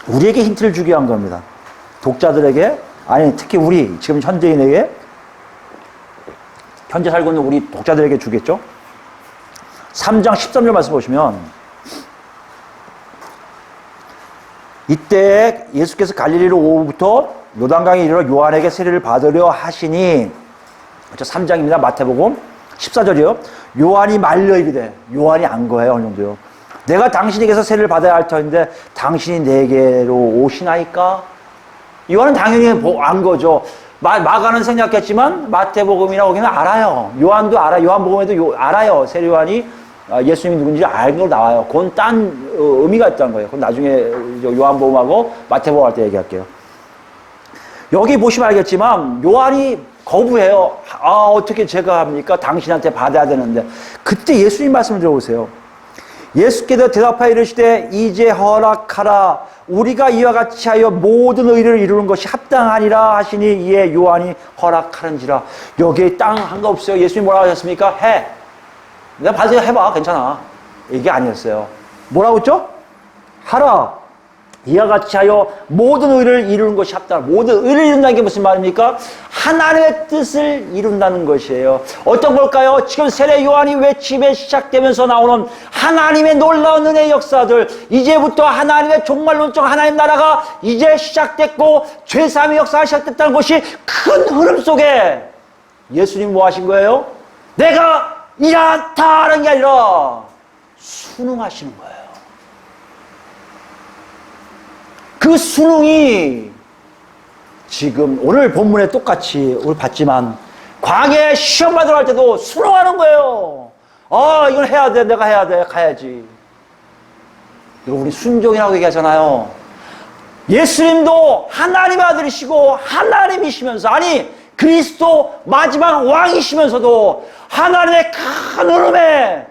우리에게 힌트를 주기 위한 겁니다. 독자들에게, 아니 특히 우리 지금 현재인에게, 현재 살고 있는 우리 독자들에게 주겠죠. 3장 13절 말씀 보시면, 이때 예수께서 갈릴리로 오후부터 요단강에 이르러 요한에게 세례를 받으려 하시니, 3장입니다. 마태복음 14절이요. 요한이 말려 이르되, 요한이 안 거예요, 어느 정도요. 내가 당신에게서 세례를 받아야 할 터인데 당신이 내게로 오시나이까? 요한은 당연히 안 거죠. 마가는 생략했지만 마태복음이나 거기는 알아요. 요한도 알아요. 요한복음에도 알아요. 세례 요한이 예수님이 누군지 알는 걸 나와요. 그건 딴 의미가 있다는 거예요. 그건 나중에 요한복음하고 마태복음 할 때 얘기할게요. 여기 보시면 알겠지만 요한이 거부해요. 아, 어떻게 제가 합니까? 당신한테 받아야 되는데. 그때 예수님 말씀을 들어보세요. 예수께서 대답하여 이르시되 이제 허락하라. 우리가 이와 같이 하여 모든 의를 이루는 것이 합당하니라 하시니 이에 요한이 허락하는지라. 여기에 땅 한 거 없어요. 예수님이 뭐라고 하셨습니까? 해. 내가 받으세요. 해봐. 괜찮아. 이게 아니었어요. 뭐라고 했죠? 하라. 이와 같이 하여 모든 의를 이루는 것이 합당하라. 모든 의를 이룬다는 게 무슨 말입니까? 하나님의 뜻을 이룬다는 것이에요. 어떤 걸까요? 지금 세례 요한이 외침에 시작되면서 나오는 하나님의 놀라운 은혜의 역사들, 이제부터 하나님의 종말론적 하나님 나라가 이제 시작됐고 죄사함의 역사가 시작됐다는 것이 큰 흐름 속에 예수님 뭐 하신 거예요? 내가 이렇다 하는 게 아니라 순응하시는 거예요. 그 순응이 지금 오늘 본문에 똑같이 우리 봤지만 광야에 시험 받으러 갈 때도 순응하는 거예요. 아, 이건 해야 돼. 내가 해야 돼. 가야지. 이거 우리 순종이라고 얘기하잖아요. 예수님도 하나님의 아들이시고 하나님이시면서, 아니 그리스도 마지막 왕이시면서도 하나님의 큰 흐름에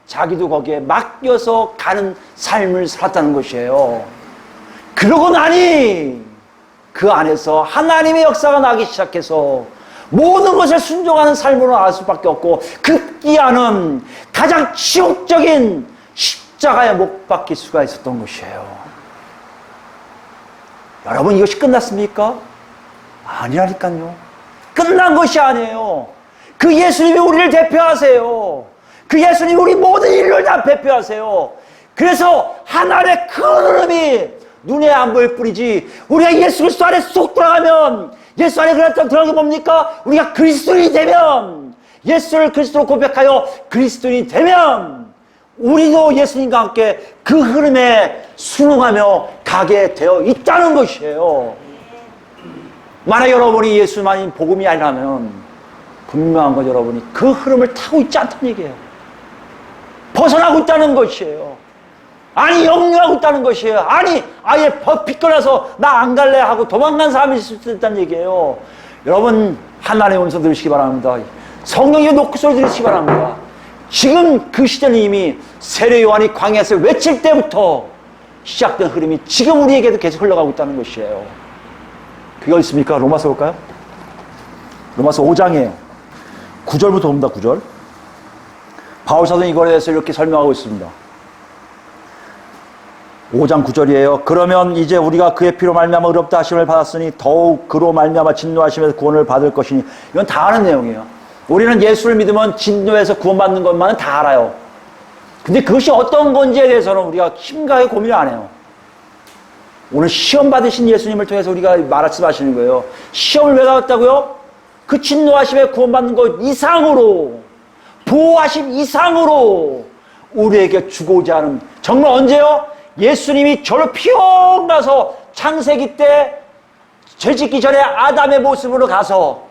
자기도 거기에 맡겨서 가는 삶을 살았다는 것이에요. 그러고 나니 그 안에서 하나님의 역사가 나기 시작해서 모든 것을 순종하는 삶으로 나갈 수밖에 없고 급기야는 가장 지옥적인 십자가에 못 박힐 수가 있었던 것이에요. 여러분, 이것이 끝났습니까? 아니라니까요. 끝난 것이 아니에요. 그 예수님이 우리를 대표하세요. 그 예수님이 우리 모든 인류를 다 대표하세요. 그래서 하나님의 큰 흐름이 눈에 안 보일 뿐이지, 우리가 예수 그리스도 안에 쏙 들어가면, 예수 안에 들어가는 게 뭡니까? 우리가 그리스도인이 되면, 예수를 그리스도로 고백하여 그리스도인이 되면 우리도 예수님과 함께 그 흐름에 순응하며 가게 되어 있다는 것이에요. 만약 여러분이 예수만이 복음이 아니라면 분명한 건 여러분이 그 흐름을 타고 있지 않다는 얘기예요. 벗어나고 있다는 것이에요. 아니, 역류하고 있다는 것이에요. 아니, 아예 비껴나서 나 안 갈래 하고 도망간 사람이 있을 수 있다는 얘기예요. 여러분, 하나님의 음성 들으시기 바랍니다. 성령의 노크소리 들으시기 바랍니다. 지금 그 시대는 이미 세례 요한이 광야에서 외칠 때부터 시작된 흐름이 지금 우리에게도 계속 흘러가고 있다는 것이에요. 그게 어디 있습니까? 로마서 볼까요? 로마서 5장이에요. 9절부터 봅니다. 9절. 바울사도는 이거에 대해서 이렇게 설명하고 있습니다. 5장 9절이에요. 그러면 이제 우리가 그의 피로 말미암아 의롭다 하심을 받았으니 더욱 그로 말미암아 진노하심에서 구원을 받을 것이니. 이건 다 아는 내용이에요. 우리는 예수를 믿으면 진노에서 구원받는 것만은 다 알아요. 근데 그것이 어떤 건지에 대해서는 우리가 심각하게 고민을 안 해요. 오늘 시험 받으신 예수님을 통해서 우리가 말씀하시는 거예요. 시험을 왜 받았다고요? 그 진노하심에 구원받는 것 이상으로, 보호하심 이상으로 우리에게 주고자 하는, 정말 언제요? 예수님이 저를 피어 나서 창세기 때 죄짓기 전에 아담의 모습으로 가서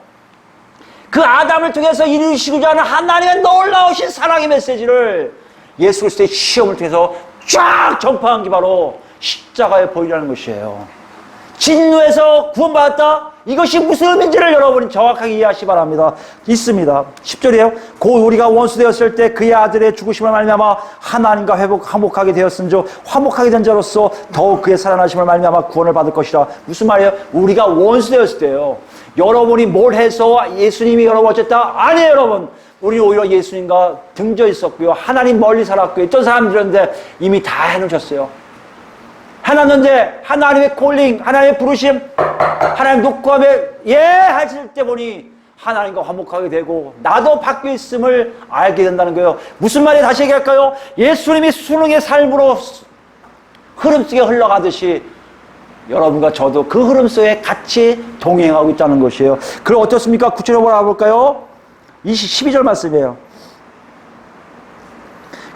그 아담을 통해서 이루시고자 하는 하나님의 놀라우신 사랑의 메시지를 예수 그리스도의 시험을 통해서 쫙 전파한 게 바로 십자가의 보이라는 것이에요. 진노에서 구원받았다? 이것이 무슨 의미인지를 여러분이 정확하게 이해하시기 바랍니다. 있습니다. 10절이에요. 곧 우리가 원수 되었을 때 그의 아들의 죽으심을 말미암아 하나님과 화목하게 되었은즉 화목하게 된 자로서 더욱 그의 살아나심을 말미암아 구원을 받을 것이라. 무슨 말이에요? 우리가 원수 되었을 때요. 여러분이 뭘 해서 예수님이 여러분 어쨌다? 아니에요, 여러분. 우리 오히려 예수님과 등져 있었고요. 하나님 멀리 살았고요. 어떤 사람들인데 이미 다 해놓으셨어요. 해놨는데 하나님의 콜링, 하나님의 부르심, 하나님 녹화함에 예 하실 때 보니 하나님과 화목하게 되고 나도 바뀌어 있음을 알게 된다는 거예요. 무슨 말이에요? 다시 얘기할까요? 예수님이 수능의 삶으로 흐름 속에 흘러가듯이 여러분과 저도 그 흐름 속에 같이 동행하고 있다는 것이에요. 그럼 어떻습니까? 구체적으로 뭐라 볼까요? 12절 말씀이에요.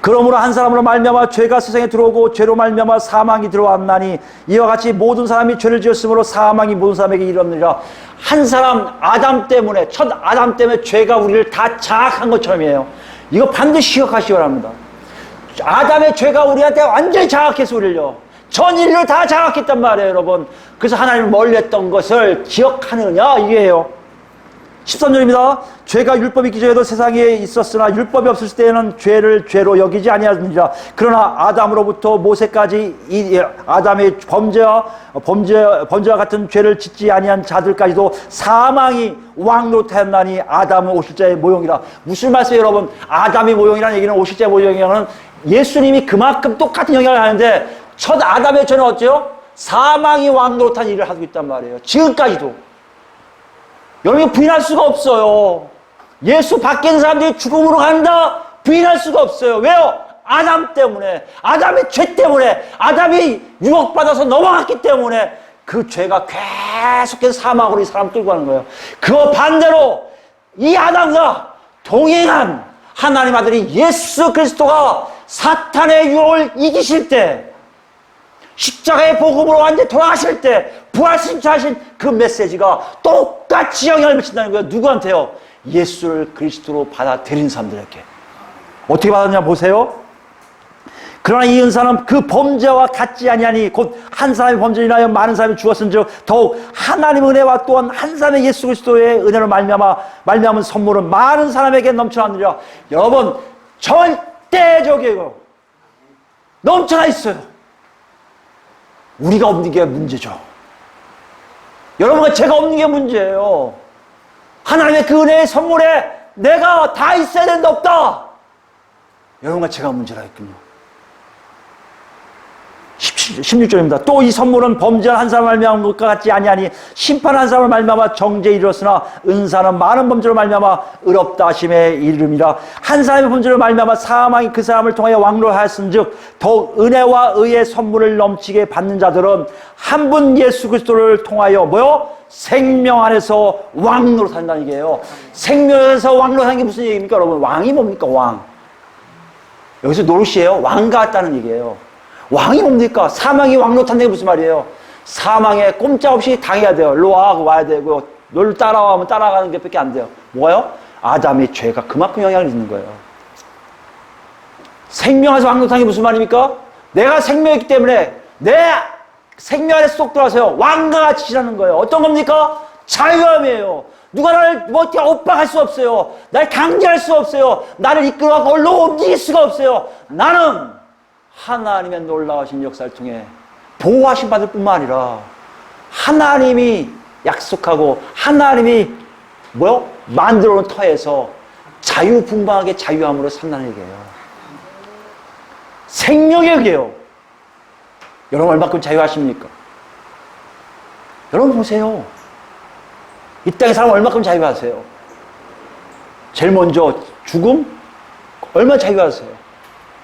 그러므로 한 사람으로 말미암아 죄가 세상에 들어오고 죄로 말미암아 사망이 들어왔나니 이와 같이 모든 사람이 죄를 지었으므로 사망이 모든 사람에게 이르느니라. 한 사람 아담 때문에, 첫 아담 때문에 죄가 우리를 다 장악한 것처럼이에요. 이거 반드시 기억하시기 바랍니다. 아담의 죄가 우리한테 완전히 장악해서 우리를요, 전 인류를 다 장악했단 말이에요, 여러분. 그래서 하나님을 멀리했던 것을 기억하느냐 이게요. 13절입니다. 죄가 율법이 있기 전에도 세상에 있었으나 율법이 없을 때에는 죄를 죄로 여기지 아니하느니라. 그러나 아담으로부터 모세까지 이 아담의 범죄와 같은 죄를 짓지 아니한 자들까지도 사망이 왕노릇하였나니 아담은 오실자의 모형이라. 무슨 말씀이에요, 여러분? 아담의 모형이라는 얘기는 오실자의 모형이라는 예수님이 그만큼 똑같은 영향을 하는데 첫 아담의 죄는 어째요? 사망이 왕노릇한 일을 하고 있단 말이에요. 지금까지도. 여러분 부인할 수가 없어요. 예수 밖에 있는 사람들이 죽음으로 간다? 부인할 수가 없어요. 왜요? 아담 때문에, 아담의 죄 때문에, 아담이 유혹받아서 넘어갔기 때문에 그 죄가 계속해서 사망으로 이 사람 끌고 가는 거예요. 그와 반대로 이 아담과 동행한 하나님 아들이 예수 그리스도가 사탄의 유혹을 이기실 때, 십자가의 복음으로 완전히 돌아가실 때 부활승천하신 그 메시지가 똑같이 영향을 미친다는 거예요. 누구한테요? 예수를 그리스도로 받아들인 사람들에게. 어떻게 받았냐 보세요. 그러나 이 은사는 그 범죄와 같지 아니하니 곧 한 사람의 범죄로 인하여 많은 사람이 죽었은즉 더욱 하나님의 은혜와 또한 한 사람의 예수 그리스도의 은혜로 말미암은 선물은 많은 사람에게 넘쳐나느니라. 여러분 절대적이에요. 넘쳐나 있어요. 우리가 없는 게 문제죠. 여러분과 제가 없는 게 문제예요. 하나님의 그 은혜의 선물에 내가 다 있어야 되는데 없다. 여러분과 제가 문제라 했군요. 16절입니다. 또 이 선물은 범죄한 한 사람을 말미암은 것과 같지 아니하니 심판한 사람을 말미암아 정죄에 이르렀으나 은사는 많은 범죄로 말미암아 의롭다 하심에 이름이라. 한 사람의 범죄로 말미암아 사망이 그 사람을 통하여 왕노하였은즉 더욱 은혜와 의의 선물을 넘치게 받는 자들은 한 분 예수 그리스도를 통하여 뭐요? 생명 안에서 왕노릇한다는 얘기예요. 생명에서 왕노릇하는 게 무슨 얘기입니까, 여러분? 왕이 뭡니까, 왕? 여기서 노릇이에요. 왕 같다는 얘기예요. 왕이 뭡니까? 사망이 왕노릇한다는 게 무슨 말이에요? 사망에 꼼짝없이 당해야 돼요. 일로 와, 와야 되고, 널 따라와면 따라가는 게 밖에 안 돼요. 뭐가요? 아담의 죄가 그만큼 영향을 주는 거예요. 생명에서 왕노탕이 무슨 말입니까? 내가 생명이기 때문에 내 생명 안에 쏙 들어가서요. 왕과 같이 지나는 거예요. 어떤 겁니까? 자유함이에요. 누가 나를 어떻게 엇박할 수 없어요. 날 강제할 수 없어요. 나를 이끌어가고 얼로 움직일 수가 없어요. 나는 하나님의 놀라우신 역사를 통해 보호하심 받을 뿐만 아니라 하나님이 약속하고 하나님이 만들어 놓은 터에서 자유분방하게 자유함으로 산다는 얘기예요. 생명의 얘기예요. 여러분 얼마큼 자유하십니까? 여러분 보세요. 이 땅의 사람 얼마큼 자유하세요? 제일 먼저 죽음? 얼마나 자유하세요?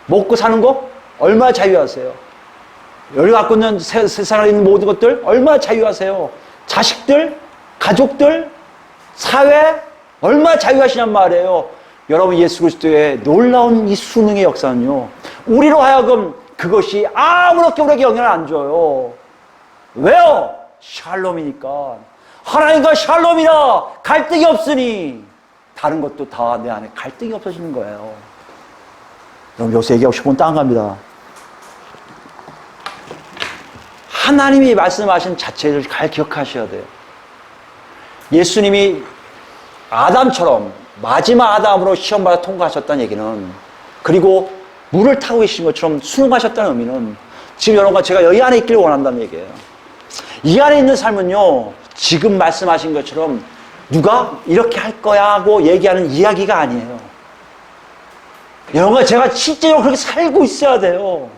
먹고 사는 거? 얼마나 자유하세요? 여기가 갖고 있는 세상에 있는 모든 것들? 얼마나 자유하세요? 자식들? 가족들? 사회? 얼마나 자유하시냔 말이에요. 여러분 예수 그리스도의 놀라운 이 수능의 역사는요. 우리로 하여금 그것이 아무렇게 우리에게 영향을 안 줘요. 왜요? 샬롬이니까. 하나님과 샬롬이라 갈등이 없으니 다른 것도 다 내 안에 갈등이 없어지는 거예요. 여러분 여기서 얘기하고 싶은 딴 겁니다. 하나님이 말씀하신 자체를 잘 기억하셔야 돼요. 예수님이 아담처럼 마지막 아담으로 시험받아 통과하셨다는 얘기는, 그리고 물을 타고 계신 것처럼 순응하셨다는 의미는 지금 여러분과 제가 여기 안에 있기를 원한다는 얘기예요. 이 안에 있는 삶은요, 지금 말씀하신 것처럼 누가 이렇게 할 거야 하고 얘기하는 이야기가 아니에요. 여러분과 제가 실제로 그렇게 살고 있어야 돼요.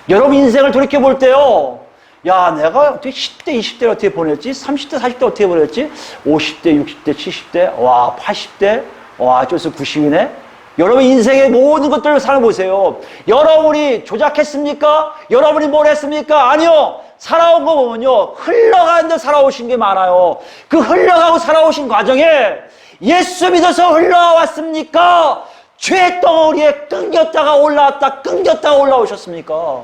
여러분 인생을 돌이켜볼 때요, 야, 내가 어떻게 10대, 20대를 어떻게 보냈지? 30대, 40대 어떻게 보냈지? 50대, 60대, 70대, 와, 80대, 와, 저기서 90이네? 여러분 인생의 모든 것들을 살아보세요. 여러분이 조작했습니까? 여러분이 뭘 했습니까? 아니요. 살아온 거 보면요, 흘러가는 데 살아오신 게 많아요. 그 흘러가고 살아오신 과정에 예수 믿어서 흘러왔습니까? 죄 덩어리에 끊겼다가 올라왔다, 끊겼다가 올라오셨습니까?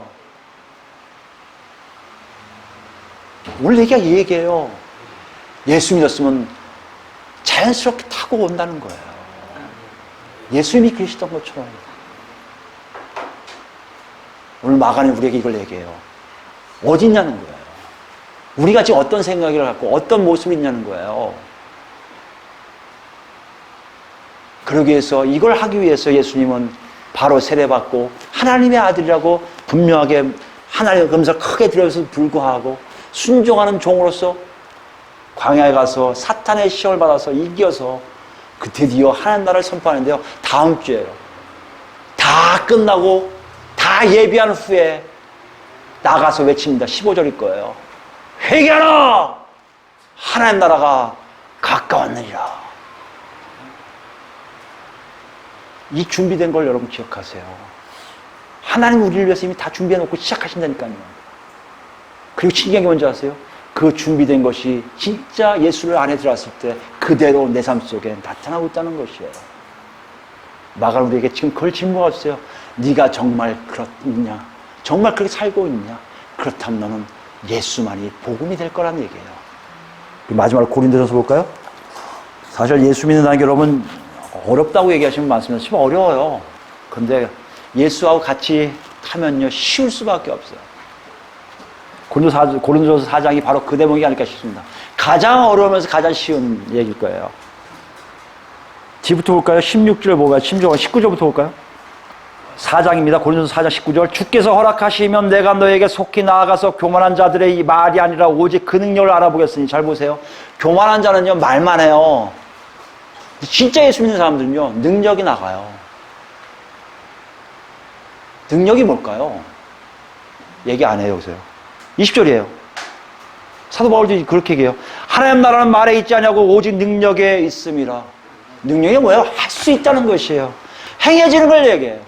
오늘 얘기가 이 얘기예요. 예수 믿었으면 자연스럽게 타고 온다는 거예요. 예수님이 그러시던 것처럼. 오늘 마가는 우리에게 이걸 얘기해요. 어디 있냐는 거예요. 우리가 지금 어떤 생각을 갖고 어떤 모습이 있냐는 거예요. 그러기 위해서, 이걸 하기 위해서 예수님은 바로 세례받고 하나님의 아들이라고 분명하게 하나님의 검사를 크게 들여서 불구하고 순종하는 종으로서 광야에 가서 사탄의 시험을 받아서 이겨서 그 드디어 하나님 나라를 선포하는데요. 다음 주에요. 다 끝나고 다 예비한 후에 나가서 외칩니다. 15절일 거예요. 회개하라! 하나님 나라가 가까웠느니라. 이 준비된 걸 여러분 기억하세요. 하나님 우리를 위해서 이미 다 준비해놓고 시작하신다니까요. 그리고 신기한 게 뭔지 아세요? 그 준비된 것이 진짜 예수를 안에 들어왔을 때 그대로 내 삶 속에 나타나고 있다는 것이에요. 마가는 우리에게 지금 그걸 질문해 주세요. 네가 정말 그렇냐? 정말 그렇게 살고 있냐? 그렇다면 너는 예수만이 복음이 될 거라는 얘기예요. 마지막으로 고린도전서 볼까요? 사실 예수 믿는다는 게 여러분 어렵다고 얘기하시면 많습니다. 참 어려워요. 근데 예수하고 같이 타면요 쉬울 수밖에 없어요. 고린도전서 4장이 바로 그 대목이 아닐까 싶습니다. 가장 어려우면서 가장 쉬운 얘기일 거예요. 뒤부터 볼까요? 16절 볼까요? 19절부터 볼까요? 4장입니다. 고린도전서 4장 19절. 주께서 허락하시면 내가 너에게 속히 나아가서 교만한 자들의 이 말이 아니라 오직 그 능력을 알아보겠으니. 잘 보세요. 교만한 자는요 말만 해요. 진짜 예수 믿는 사람들은요 능력이 나가요. 능력이 뭘까요? 얘기 안 해요. 보세요. 20절이에요. 사도 바울도 그렇게 얘기해요. 하나님 나라는 말에 있지 않냐고 오직 능력에 있음이라. 능력이 뭐예요? 할 수 있다는 것이에요. 행해지는 걸 얘기해요.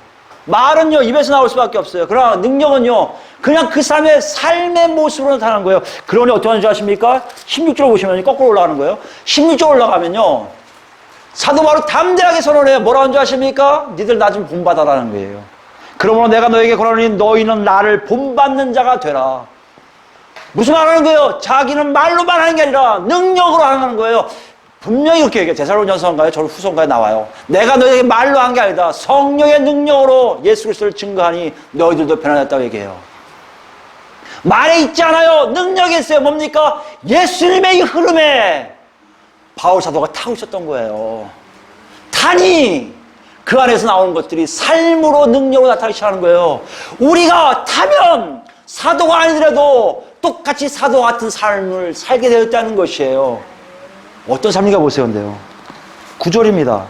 말은요 입에서 나올 수밖에 없어요. 그러나 능력은요 그냥 그 사람의 삶의 모습으로 나타나는 거예요. 그러니 어떻게 하는지 아십니까? 16절 보시면 거꾸로 올라가는 거예요. 16절 올라가면요 사도 바울은 담대하게 선언해요. 뭐라고 하는지 아십니까? 니들 나 좀 본받아라는 거예요. 그러므로 내가 너에게 그러니 너희는 나를 본받는 자가 되라. 무슨 말 하는 거예요? 자기는 말로만 하는 게 아니라 능력으로 하는 거예요. 분명히 이렇게 얘기해요. 데살로니가서인가요? 저는 후서인가에 나와요. 내가 너희에게 말로 한 게 아니다. 성령의 능력으로 예수 그리스도를 증거하니 너희들도 변화됐다고 얘기해요. 말에 있지 않아요. 능력이 있어요. 뭡니까? 예수님의 이 흐름에 바울 사도가 타고 있었던 거예요. 타니 그 안에서 나오는 것들이 삶으로 능력으로 나타나기 시작하는 거예요. 우리가 타면 사도가 아니더라도 똑같이 사도와 같은 삶을 살게 되었다는 것이에요. 어떤 삶인가 보세요. 근데요. 9절입니다.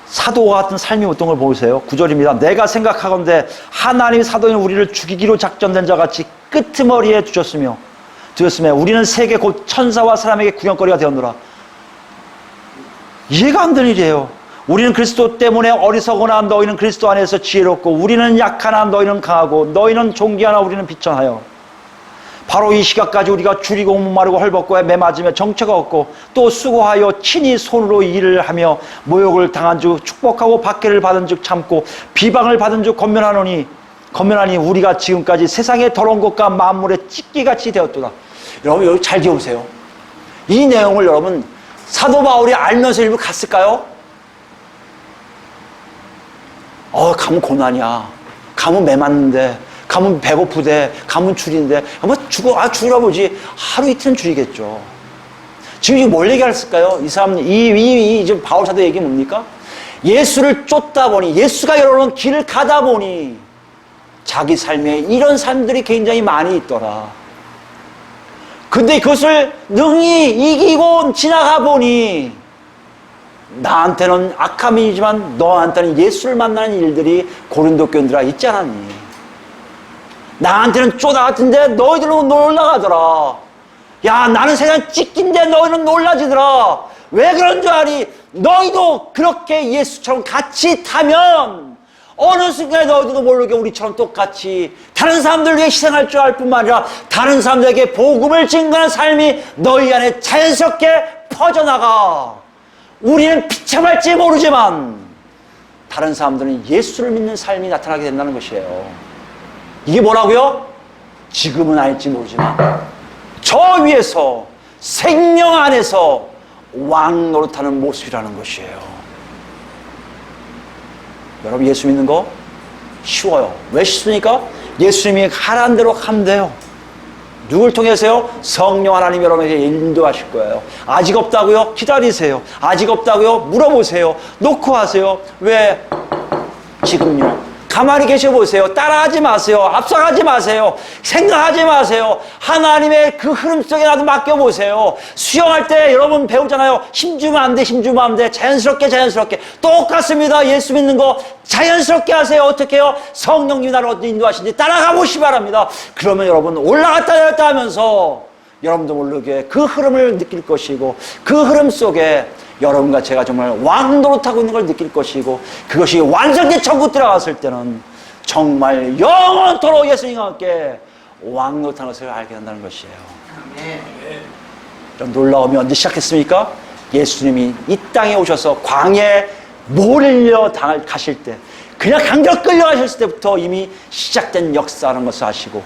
사도와 같은 삶이 어떤 걸 보세요. 9절입니다. 내가 생각하건대 하나님이 사도인 우리를 죽이기로 작정된 자 같이 끄트머리에 두셨으며 우리는 세계 곧 천사와 사람에게 구경거리가 되었노라. 이해가 안 되는 일이에요. 우리는 그리스도 때문에 어리석으나 너희는 그리스도 안에서 지혜롭고 우리는 약하나 너희는 강하고 너희는 존귀하나 우리는 비천하여 바로 이 시각까지 우리가 줄이고 목마르고 헐벗고 매맞으며 정처가 없고 또 수고하여 친히 손으로 일을 하며 모욕을 당한 즉 축복하고 박해를 받은 즉 참고 비방을 받은 즉 건면하니 우리가 지금까지 세상의 더러운 것과 만물의 찢기같이 되었도다. 여러분 여기 잘 기억하세요. 이 내용을 여러분 사도 바울이 알면서 일부 갔을까요? 가면 고난이야. 가면 매맞는데, 가면 배고프대, 가면 줄인데, 죽으라 보지. 하루 이틀은 줄이겠죠. 지금 뭘 얘기했을까요? 이 사람, 지금 바울 사도 얘기 뭡니까? 예수를 쫓다 보니, 예수가 열어놓은 길을 가다 보니, 자기 삶에 이런 삶들이 굉장히 많이 있더라. 근데 그것을 능히 이기고 지나가 보니 나한테는 악함이지만 너한테는 예수를 만나는 일들이 고린도 교인들아 있지 않았니? 나한테는 쪼다 같은데 너희들은 놀라가더라. 야 나는 세상 찢긴데 너희는 놀라지더라. 왜 그런 줄 아니? 너희도 그렇게 예수처럼 같이 타면 어느 순간에 너희도 모르게 우리처럼 똑같이 다른 사람들 위해 희생할 줄 알 뿐만 아니라 다른 사람들에게 복음을 증거하는 삶이 너희 안에 자연스럽게 퍼져나가. 우리는 비참할지 모르지만 다른 사람들은 예수를 믿는 삶이 나타나게 된다는 것이에요. 이게 뭐라고요? 지금은 알지 모르지만 저 위에서 생명 안에서 왕 노릇하는 모습이라는 것이에요. 여러분 예수 믿는 거 쉬워요. 왜 쉽습니까? 예수님이 하라는 대로 하면 돼요. 누굴 통해서요? 성령 하나님 여러분에게 인도하실 거예요. 아직 없다고요? 기다리세요. 아직 없다고요? 물어보세요. 놓고 하세요. 왜? 지금요. 가만히 계셔보세요. 따라하지 마세요. 앞서가지 마세요. 생각하지 마세요. 하나님의 그 흐름 속에 나도 맡겨보세요. 수영할 때 여러분 배우잖아요. 힘주면 안 돼, 힘주면 안 돼. 자연스럽게. 똑같습니다. 예수 믿는 거 자연스럽게 하세요. 어떻게 해요? 성령님이 나를 어디 인도하시는지 따라가 보시기 바랍니다. 그러면 여러분 올라갔다 내렸다 하면서 여러분도 모르게 그 흐름을 느낄 것이고 그 흐름 속에 여러분과 제가 정말 왕 노릇하고 있는 걸 느낄 것이고 그것이 완성된 천국 들어갔을 때는 정말 영원토록 예수님과 함께 왕 노릇하는 것을 알게 된다는 것이에요. 좀 놀라움이 언제 시작했습니까? 예수님이 이 땅에 오셔서 광야에 몰려 가실 때 그냥 강력 끌려가셨을 때부터 이미 시작된 역사라는 것을 아시고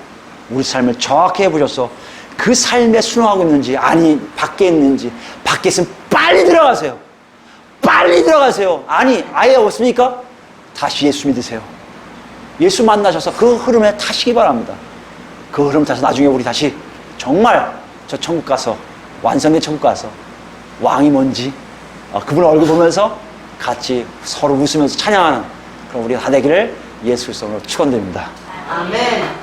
우리 삶을 정확히 해보셔서 그 삶에 순응하고 있는지 아니 밖에 있는지 밖에 있으면 빨리 들어가세요. 빨리 들어가세요. 아니 아예 없습니까? 다시 예수 믿으세요. 예수 만나셔서 그 흐름에 타시기 바랍니다. 그 흐름 타서 나중에 우리 다시 정말 저 천국 가서 완성된 천국 가서 왕이 뭔지 그분 얼굴 보면서 같이 서로 웃으면서 찬양하는 그런 우리가 다 되기를 예수 그리스도로 축원드립니다. 아멘.